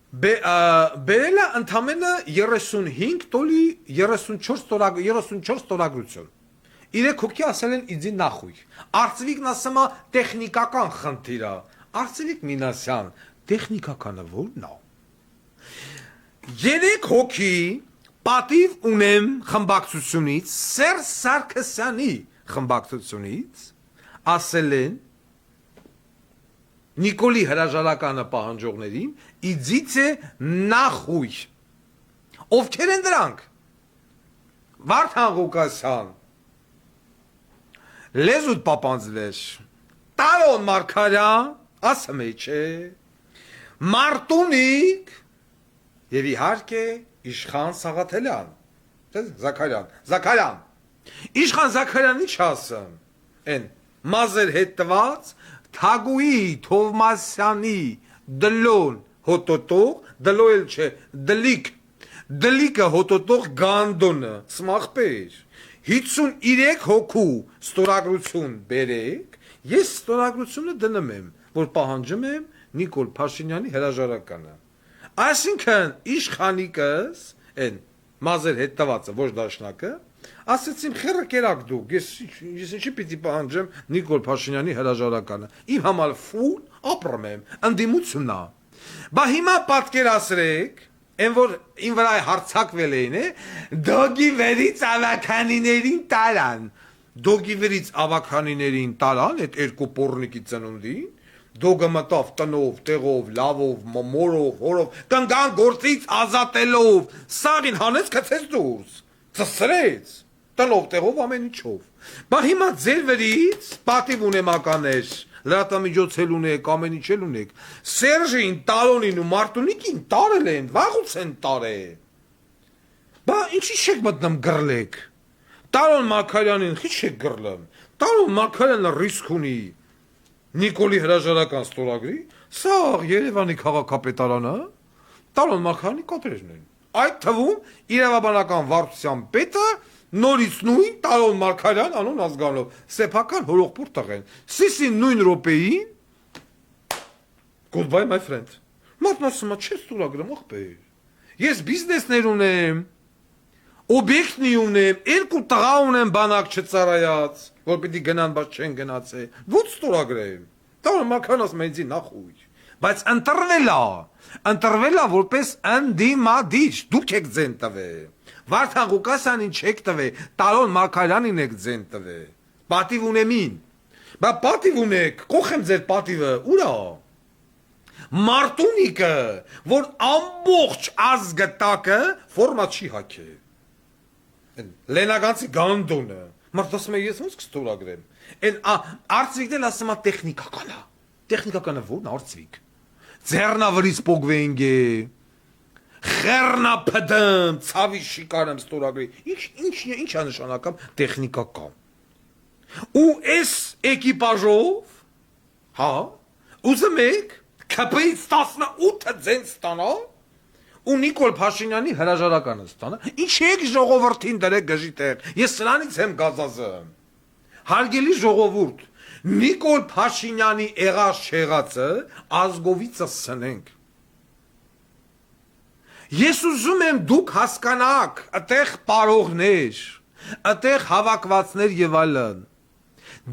բերել է ընդամենը 35 տոլի 34 տորագրություն։ Իրեք հոգի ասել են իձի նախույ։ Արծվիկն ասում է տեխնիկական խնդիր է։ Արծվիկ Մինասյան, տեխնիկականը ո՞րն է։ 3 հոգի պատիվ ունեմ խմբակցությունից, Սերժ Սարգսյանի խմբակցությունից, ասել են Նիկոլի հրաժարականը պահանջողներին, իձից է նախույ։ Ովքեր են դրանք։ Վարդան Ղուկասյան, Լեզուտ Պապանձվեշ, Տարոն Մարգարյան, ասում է չէ, Մարտունիկ եւ իհարկե Իշխան Սաղաթելյան, Զաքարյան, Իշխան Զաքարյանի չասեմ, են մազեր հետված Թագուի Թովմասյանի դլոն հոտոտող, դլոել չէ, դլիկը հոտոտող գանդոնը, սմախպեր, 53 հոգու ստորագրություն բերեք, ես ստորագրությունը դնում եմ, որ պահանջում եմ Նիկոլ Փաշինյանի հրաժարականը։ Այսինքն իշխանիկս, են մազեր հետվածը, ոչ դաշնակը, ասեցիմ խերը կերակ դուք, ես ինչի պիտի պահանջեմ Նիկոլ Փաշինյանի հրաժարականը, իմ համար ֆուլ ապրում եմ, ընդդիմությունն է, բա հիմա պատկերացրեք, են որ ին վրա հարցակվել էին, դոգի վերից ավականիներին տարան, դոգի վերից ավականիներին տարան, այդ երկու պորնիկի ծնունդին, դոգը մտավ տնով, տեղով, լավով, մորով, հորով, կնգան գործից ազատելով, սաղին հանեց կծեց դուրս, ծսրեց, տնով, տեղով, ամեն ինչով, բա հիմա ձեր վերից պատիվ ունեմականեր, լրատվամիջոցել ունեք, ամեն ինչ էլ ունեք, Սերժին, Տալոնին ու Մարտունիկին տարել են, վաղուց են տարել, բա ինչի չեք մտնում գրլեք, Տալոն Մակարյանին խի չեք գրլում, Տալոն Մակարյանը ռիսկ ունի, Նիկոլի հրաժարական ստորագրի, սա Երևանի քաղաքապետարանը, Տալոն Մակարյանի կոտրերն են, այդ թվում իրավաբանական վարչության պետը նորից նույն Տալոն Մարկարյան անուն ազգանով սեփական հորողբոր տղեն սիսին նույն րոպեին goodbye my friend մարդն ասում է չես ստորագրում ախպեր ես բիզնեսներ ունեմ օբյեկտնի ունեմ երկու տղա ունեմ բանակ չծարայած որ պիտի գնան բայց չեն գնացել ոչ ստորագրեմ Տալոն Մարկարյան ասում է ինձի նախույր բայց ընտրվելա որպես ընդդիմադիր դուք եք ձեն տվել Վարդան Ղուկասյանին չեք տվել, Տալոն Մարկարյանին եք ձեն տվել, պատիվ ունեմին, բա պատիվ ունեք, կողեմ ձեր պատիվը, ուրա, Մարտունիկը, որ ամբողջ ազգը տակը ֆորմա չի հաքը, Լենագանցի գանդոնը, մարդ ասում է ես ոնց կստորագրեմ, արծվիկն էլ ասում է տեխնիկականը որն արծվիկ, ձեռնավրից պոգվենք է, Խերնա պդեմ, ցավի շիկարեմ ստորագրի, ինչ է նշանակամ տեխնիկական, ու ես էկիպաժով, հա, ուզում եք, կպից 18-ը ձեն ստանա, ու Նիկոլ Փաշինյանի հրաժարականը ստանա, ինչ եք ժողովրդին դրեք գժի տեղ, ես սրանից եմ գազազում, հարգելի ժողովուրդ, Նիկոլ Փաշինյանի եղած չեղածը ազգովիցը սնենք, Ես ուզում եմ դուք հասկանաք, ըտեղ պարողներ, ըտեղ հավակվածներ եւ այլն։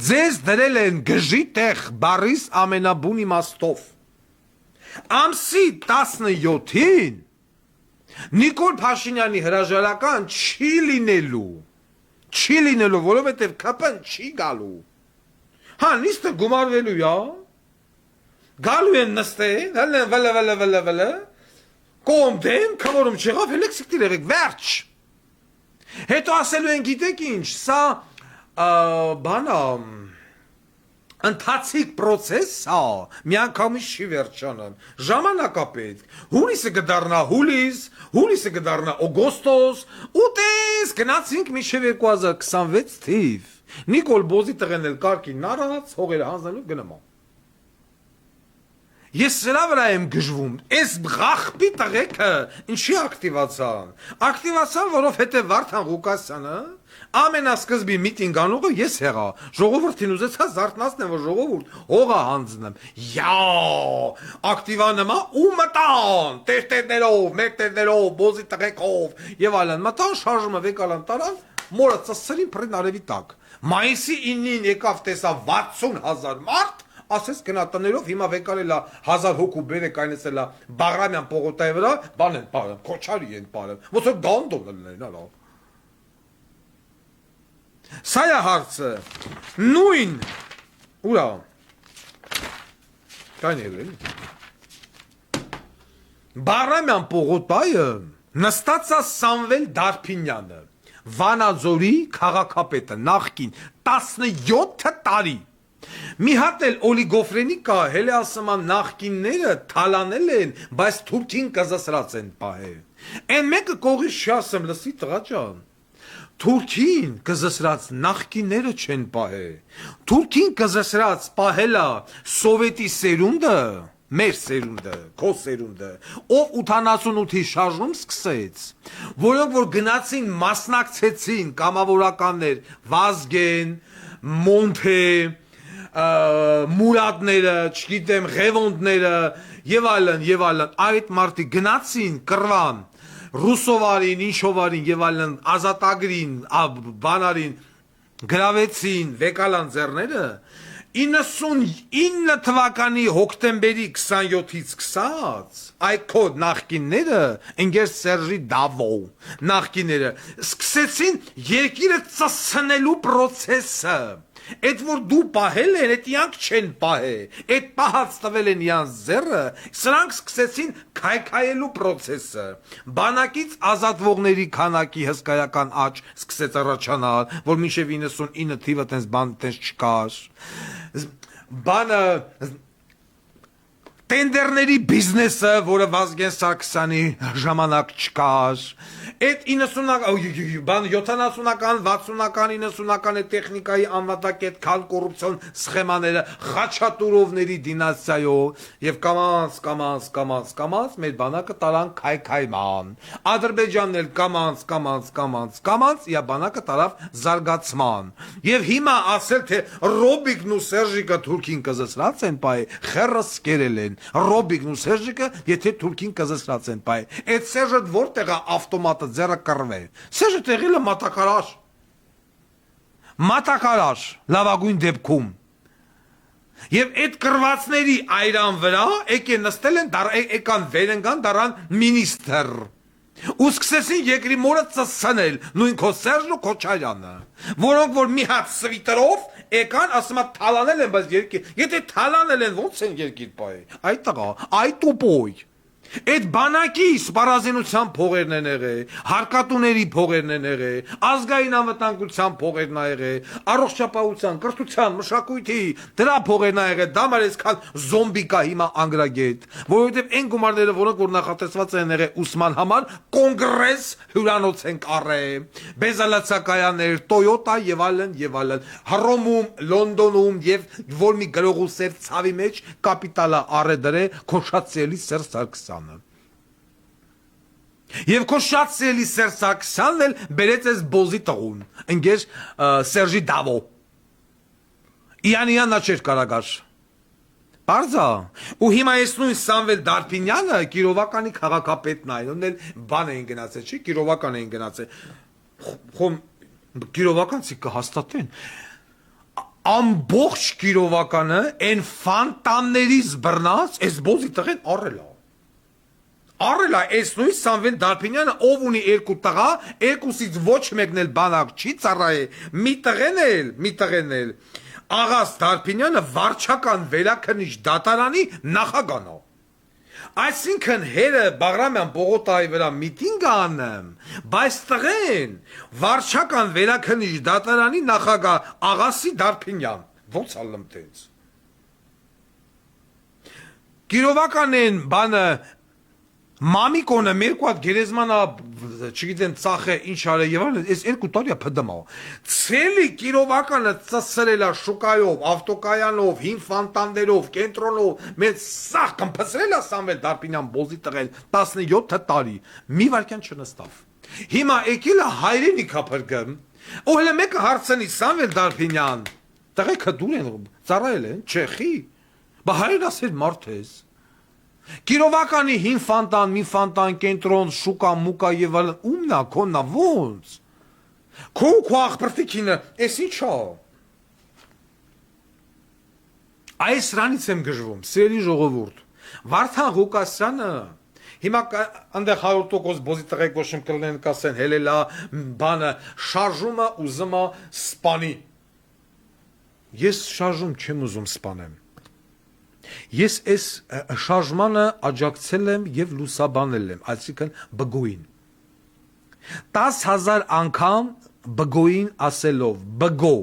Ձեզ դրել են գժի տեղ բարիս ամենաբուն իմաստով։ Ամսի 17-ին Նիկոլ Փաշինյանի հրաժարական չի լինելու, որովհետեւ ԿՊ-ն չի գալու։ Հա, նիստը գումարվելու է, գալու են նստեն, վլը, Կոմ դեմ, կամորում չեղավ, հելեքսիկտիր եղեք, վերջ։ Հետո ասելու են գիտեք ինչ, սա բանա, ընթացիկ պրոցես սա, միանգամից չի վերջանում, ժամանակապետք, հունիսը գդարնա հուլիսը գդարնա օգոստոս, ու տես գնացինք մինչև 2026 թիվ, Նիկոլ Բոզի տղեն էլ կարգին նարած, հողերը հանձնելու գնամա։ Ես սրա վրա եմ գժվում, ես բղախպի տղեկը, ինչի ակտիվացան, որովհետև Վարդան Ղուկասյանը, ամենասկզբի միտինգ անողը ես եղա, ժողովրդին ուզեցա զարթնացնեմ, որ ժողովուրդ հողը հանձնեմ, ակտիվանմա ու մտան, տերտերներով, մերտերներով, բոզի տղեկով, և այլն, մտան շարժումը վեկալան տարան, մորը ծսրին պրին արևի տակ, մայիսի 9-ին եկավ տեսա 60,000 մարդ, ասես գնատներով հիմա վեկալելա 1000 հոգու բերեք այնեցելա Բաղրամյան պողոտայի վրա բան են պարեմ, քոչարի են պարեմ, ոնց որ գանդոն լինեն, հալա։ Սա է հարցը, նույն, ուրա, կայն էլ Բաղրամյան պողոտայը նստած է Սամվել Դարփինյանը, Վանաձորի քաղաքապետը, նախկին 17 տարի Մի հատ էլ օլիգոֆրենի կա, հել է ասում եմ նախկինները թալանել են, բայց թուրքին կզսրած են պահել։ Են մեկը կողից չասեմ, լսի տղա ջան, թուրքին կզսրած նախկինները չեն պահել, թուրքին կզսրած պահելա սովետի սերունդը, մեր սերունդը, քո սերունդը, ով 88-ի շարժում սկսեց, որոնք որ գնացին մասնակցեցին կամավորականներ, Վազգեն, Մոնթե, մուրադները, չգիտեմ, ղևոնդները, և այլն, այդ մարդի գնացին կրվան, ռուսովարին, ինչովարին եւ այլն ազատագրին, բանարին գրավեցին վեկալան ձեռները 99 թվականի հոկտեմբերի 27-ից սկսած այդ կոդ նախկինները ընկեր Սերժի Դավո նախկինները սկսեցին երկիրը ծսնելու process-ը Այդ որ դու պահել են, այդ իրանք չեն պահե, այդ պահած տվել են իրանք ձեռը, սրանք սկսեցին քայքայելու process-ը, բանակից ազատվողների քանակի հսկայական աճ սկսեց առաջանալ, որ մինչև 99 թիվը տենց բան տենց չկար, բանը տենդերների բիզնեսը, որը Վազգեն Սարգսյանի ժամանակ չկար, այդ 70-ական, 70-ական, 60-ական, 90-ական տեխնիկայի անվատակետ քան կոռուպցիոն սխեմաները Խաչատուրովների դինաստիայով եւ կամած մեր բանակը տարան քայքայման Ադրբեջանն էլ կամած իա բանակը տարավ զարգացման եւ հիմա ասել թե Ռոբիկն ու Սերժիկը Թուրքին կզսրած են բայ խերս կերել են Ռոբիկն ու Սերժիկը եթե Թուրքին կզսրած են բայ այդ Սերժը որտեղ է ավտոմատը ձեռը կռվե Սերժը տեղել է մատակարար լավագույն դեպքում եւ այդ կռվածների այրան վրա եկեն նստել են եկան վերընկան դարան մինիստր ու սկսեցին երկրի մորը ծսցնել նույն քո Սերժն ու Քոչարյանը որոնք որ մի հատ սվիտերով եկան ասում են թալանել են բայց երկիր եթե թալանել են ո՞նց են երկիր բայ այ տղա այ տոպոյ Այդ բանակի սպառազինության փողերն են եղել, հարկատուների փողերն են եղել, ազգային անվտանգության փողերն ա եղել, առողջապահության, կրթության, մշակույթի դրա փողերն ա եղել, դա մար այսքան զոմբի կա հիմա անգրագետ, որովհետև այն գումարները, որոնք որ նախատեսված են եղել ուսման համար, կոնգրես հյուրանոց են կառել, բենզալացակայաններ, Toyota եւ այլն, Հռոմում, Լոնդոնում եւ որ մի գրողուսեր ցավի մեջ կապիտալը առեդրե Քոշացիելի Սերժ Սարգսյանը Եվ քո շատ սիրելի Սերժ Սարգսյանն էլ բերեց այս բոզի տղուն, ընկեր Սերժի Դավո։ Իանիանա չէր կարագար։ Բարձա, ու հիմա ես նույն Սամվել Դարփինյանը Կիրովականի քաղաքապետն է, ոնն էլ բան էին գնացել, չի, Կիրովական էին գնացել։ Խոմ Կիրովականցի կհաստատեն։ Ամբողջ Կիրովականը այն ֆանտաններից բռնած, այս բոզի տղեն առել է։ Առել է այս նույն Սամվել Դարփինյանը, ով ունի երկու տղա, երկուսից ոչ մեկն էլ բանակ չի ծառայել, մի տղեն էլ, Աղաս Դարփինյանը վարչական վերաքննիչ դատարանի նախագահն է։ Այսինքն հերը Բաղրամյան պողոտայի վրա միտինգ անեմ, բայց տղեն վարչական վերաքննիչ դատարանի նախագահ Աղասի Դարփինյան, ո՞նց ալում տենց։ Կիրովականեն բանը Մամիկոնը մերկու հատ գերեզմանա, չգիտեմ, ծախե ինչ արել եւ այլն, այս երկու տարիա փդմա։ Ցելի Կիրովականը ծսրել է շուկայով, ավտոկայանով, հին ֆանտաններով, կենտրոնով, մեծ սախ կմփսրել է Սամվել Դարփինյան բոզի տղել 17 տարի։ Մի վարքյան չնստավ։ Հիմա եկել է հայրենիքա փրկում։ Ու հələ մեկը հարցնի Սամվել Դարփինյան, տղեկը դուր են ծառայել են, Չեխի։ Բա հայրն ասել մարդ ես։ Կիրովականի հին ֆանտան, մի ֆանտան, կենտրոն, շուկա, մուկա եւ այլն, ումնա, քոննա, ոնց։ Քո աղբրտիկինը, էս ինչա։ Այս ռանից եմ գժվում, սիրելի ժողովուրդ։ Վարդան Ղուկասյանը հիմա այնտեղ 100% բոզի տղեկ ոչմ կլնեն կասեն հելելա բանը շարժումը ուզում է սպանի։ Ես շարժում չեմ ուզում սպանեմ։ Ես այս շարժմանը աջակցել եմ եւ լուսաբանել եմ, այսինքն բգոին 10,000 անգամ բգոին ասելով բգո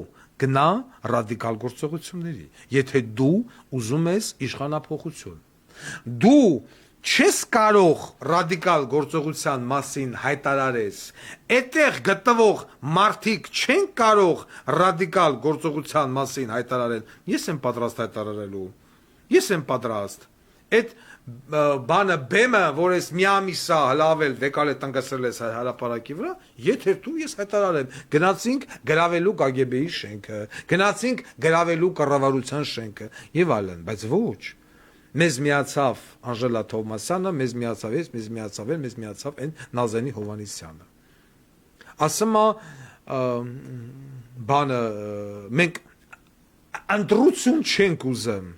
գնա ռադիկալ գործողությունների եթե դու ուզում ես իշխանափոխություն դու չես կարող ռադիկալ գործողության մասին հայտարարես այդտեղ գտնվող մարդիկ չեն կարող ռադիկալ գործողության մասին հայտարարել ես եմ պատրաստ հայտարարելու Ես եմ պատրաստ, այդ բանը բեմը, որ ես մի ամիսա հլավել վեկալ է տնկսրել ես հարապարակի վրա, եթե դու ես հայտարարեմ, գնացինք գրավելու KGB-ի շենքը, գնացինք գրավելու կառավարության շենքը, եւ այլն, բայց ոչ, մեզ միացավ Անժելա Թովմասյանը, մեզ միացավ ես, մեզ միացավ են, մեզ միացավ այն Նազենի Հովանեսյանը։ Ասում է բանը մենք ընտրություն չենք ուզում։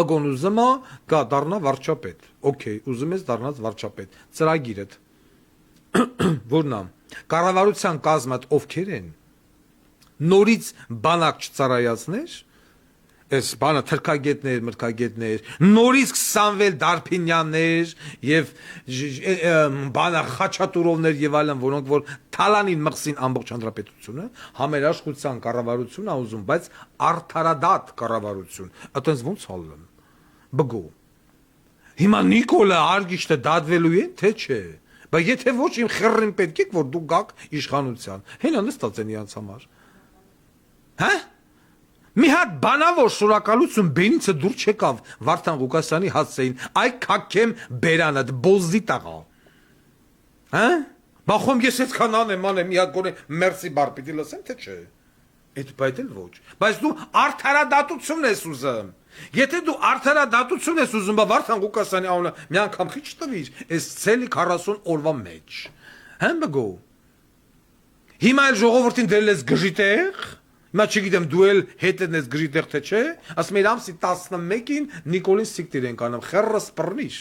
Բգոն ուզում է գա դառնա վարչապետ։ Okay, ուզում ես դառնաս վարչապետ։ Ծրագիրդ որն է։ Կառավարության կազմած ովքեր են։ Նորից բանակ չծարայացներ։ Այս բանը թրքագետներ, մրգագետներ, նորից 26 Դարփինյաններ եւ բանը Խաչատուրովներ եւ այլն, որոնք որ թալանին մղսին ամբողջ հանրապետությունը, համերաշխության կառավարություն ա ուզում, բայց արդարադատ կառավարություն։ Այտենց ոնց ալն։ Բգո։ Հիմա Նիկոլը Արգիշտը դադվելու են, թե չէ։ Բայց եթե ոչ իմ խռին պետք է որ դու գաք իշխանության։ Հենա նստած են իրանց համար։ Հա? Մի հատ բանավոր շնորհակալություն բենիցը դուր չեկավ Վարդան Ղուկասյանի հացեին այ քակեմ բերանդ բոզի տաղա հա բախոմ ես այդքան անեմ մի հատ գոնե մերսի բար պիտի լսեմ թե չէ այդ բայց էլ ոչ բայց դու արդարադատություն ես ուզում եթե դու արդարադատություն ես ուզում բա Վարդան Ղուկասյանի անունը մի անգամ քիչ տվիր այս ցելի 40 օրվա մեջ հա բգո հիմա էլ ժողովրդին դրել ես գժիտեղ Հիմա չգիտեմ դու էլ հետ ես գրիտեղ թե չէ, ասում եմ ամսի 11-ին Նիկոլին սիկտիր ենք անում, խեռը սպռնիշ։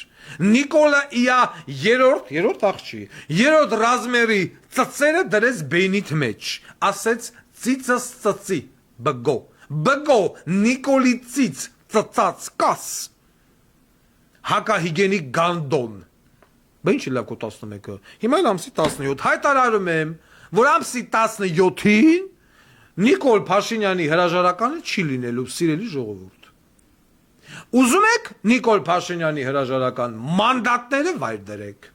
Նիկոլը իա երրորդ աղջի, երրորդ ռազմերի ծծերը դրեց բենիթ մեջ, ասեց ծիծս ծծի, բգո, Նիկոլի ծիծ ծծած կաս, հակահիգենիկ գանդոն, բա ինչ լավ կո 11-ը, հիմա էլ ամսի 17, հայտարարում եմ, որ ամսի 17-ին Նիկոլ Փաշինյանի հրաժարականը չի լինելու սիրելի ժողովուրդ։ Ուզում եք Նիկոլ Փաշինյանի հրաժարական մանդատները վայր դրեք։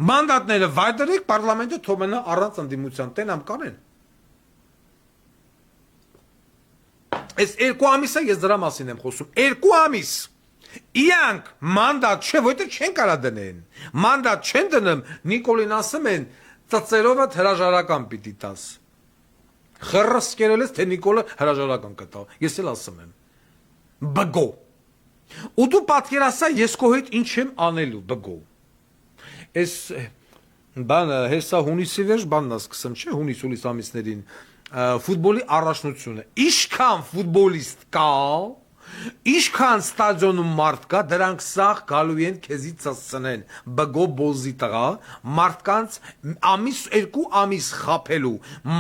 Մանդատները վայր դրեք պարլամենտը թողնա առանց ընդդիմության տենամ կանեն։ Այս 2 ամիսը ես դրա մասին եմ խոսում։ 2 ամիս։ Իանք մանդատ չէ, որտեղ չեն կարա դնեն։ Մանդատ չեն դնում, Նիկոլին ասում են ծծերով հրաժարական պիտի տաս։ Խռս կերել ես, թե Նիկոլը հրաժարական կտա, ես էլ ասում եմ, բգո, ու դու պատկերասա ես քո հետ ինչ եմ անելու, բգո, ես բանը, հեսա հունիսի վերջ բանն ասկսեմ, չէ, հունիս ամիսներին, ֆուտբոլի առաջնությունը, իշքան ֆուտբոլիստ կա, իշքան ստադիոնում մարդ կա, դրանք սաղ գալու են քեզի ծծցնեն, բգո բոզի տղա, մարդկանց2 ամիս խապելու,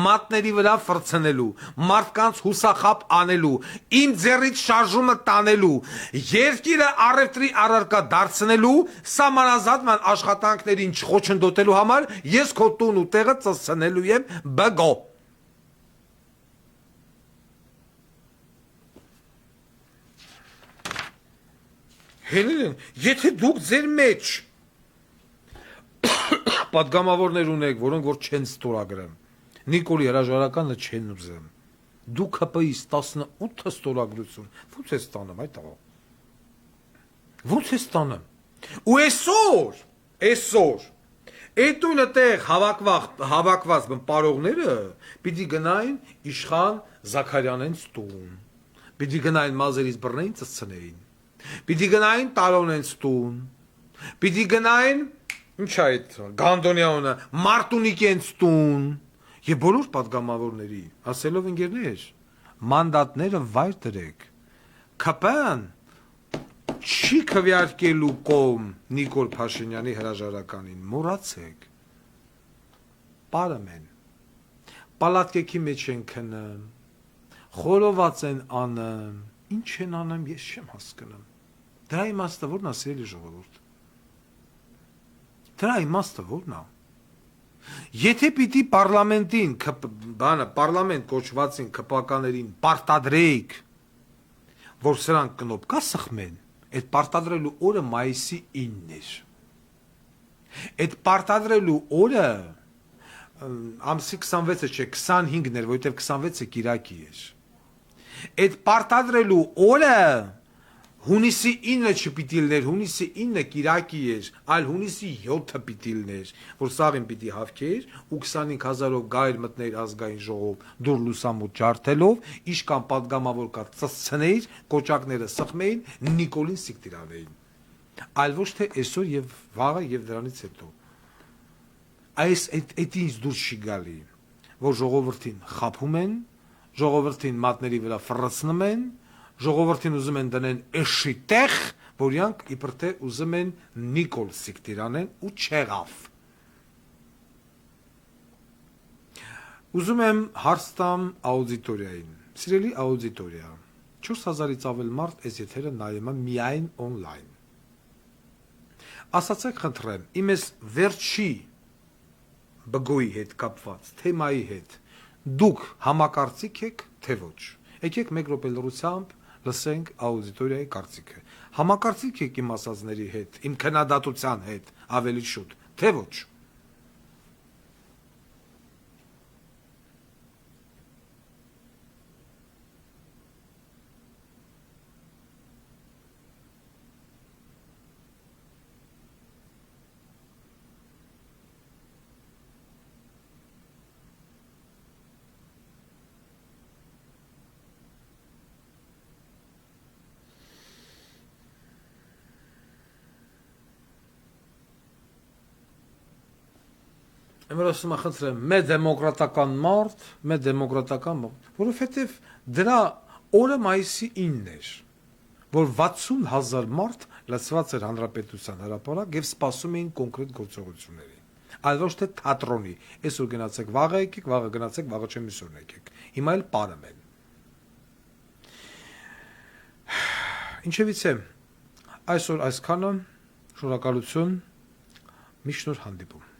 մատների վրա ֆրցնելու, մարդկանց հուսախապ անելու, իմ ձեռից շարժումը տանելու, երկիրը առևտրի առարկա դարձնելու, սահմանազատման աշխատանքներին չխոչընդոտելու համար ես քո տուն ու տեղը ծծցնելու եմ, բգո Հենին, եթե դուք ձեր մեջ պատգամավորներ ունեք, որոնք որ չեն ստորագրում, Նիկոլի հրաժարականը չեն ուզում, դուք ՀՊԻ-ից 18 ստորագրություն, ո՞նց է ստանում այդ աղա, ո՞նց է ստանում, ու այսօր, այդ տունը տեղ հավակված պարողները պիտի գնային իշխան Զաքարյանենց տուն, պիտի գնային մազերից բռնեին ծծցնեին, Պիտի գնային տալոնենց տուն, պիտի գնային, ինչ այդ, գանդոնյանը, մարտունիկենց տուն, և բոլոր պատգամավորների, ասելով ընգերներ, մանդատները վայր դրեք, կպան չի քվյարկելու կողմ Նիկոլ Փաշինյանի հրաժարականին, մոռացեք, պարում են, պալատկեքի մեջ են քնում, խորոված են անում, ինչ են անում, ես չեմ հասկնում, դրա իմաստը որն է սիրելի ժողովուրդ, դրա իմաստը որն է, եթե պիտի պարլամենտին, պարլամենտ կոչվածին կպականերին պարտադրեիք, որ սրանք կնոպկա սխմեն, այդ պարտադրելու օրը մայիսի 9-ն էր, այդ պարտադրելու օրը ամսի 26-ը չէ, 25-ն էր, որովհետև 26-ը կիրակի էր, այդ պարտադրելու օրը Հունիսի 9-ը չպիտի լիներ, հունիսի 9-ը Կիրակի էր, այլ հունիսի 7-ը պիտի լիներ, որ սաղին պիտի հավքեր ու 25,000-ով գայր մտներ ազգային ժողով դուր լուսամուտ ջարդելով, իշքան պատգամավոր կա ծծցներ, կոճակները սխմեին, Նիկոլին սիկտիրանեին։ Այլ ոչ թե այսօր եւ վաղը եւ դրանից հետո։ Այս այդ ինձ դուրս չի գալի, որ ժողովրդին խափում են, ժողովրդին մատների վրա ֆռցնում են, ժողովրդին ուզում են դնեն էշի տեղ, որ իրանք իբր թե ուզում են Նիկոլ Սիկտիրանեն ու չեղավ։ Ուզում եմ հարց տամ աուդիտորիային, սիրելի աուդիտորիա, 4000-ից ավել մարդ այս եթերը նայում է միայն օնլայն։ Ասացեք խնդրեմ, իմ ես վերջի բգոյի հետ կապված, թեմայի հետ, դուք համակարծիք եք, թե ոչ։ Եկեք մեկ րոպե լռությամբ լսենք աուդիտորիայի կարծիքը։ Համակարծիք եք իմ ասածների հետ, իմ քննադատության հետ, ավելի շուտ, թե ոչ։ Εμείς խնդրեմ, մեր դեմոկրատական մարդ, որովհետև դրա օրը մայիսի 9-ն էր, որ 60,000 մարդ լցված էր հանրապետության հրապարակ եւ սպասում էին կոնկրետ գործողությունների։ Այլ ոչ թե թատրոնի, այսօր գնացեք, վաղը եկեք, վաղը գնացեք, վաղը չեմ իսօր եկեք։ Հիմա էլ պարում են։ Ինչևիցե, այսօր այսքանը, շնորհակալություն, մի շնորհ հանդիպում։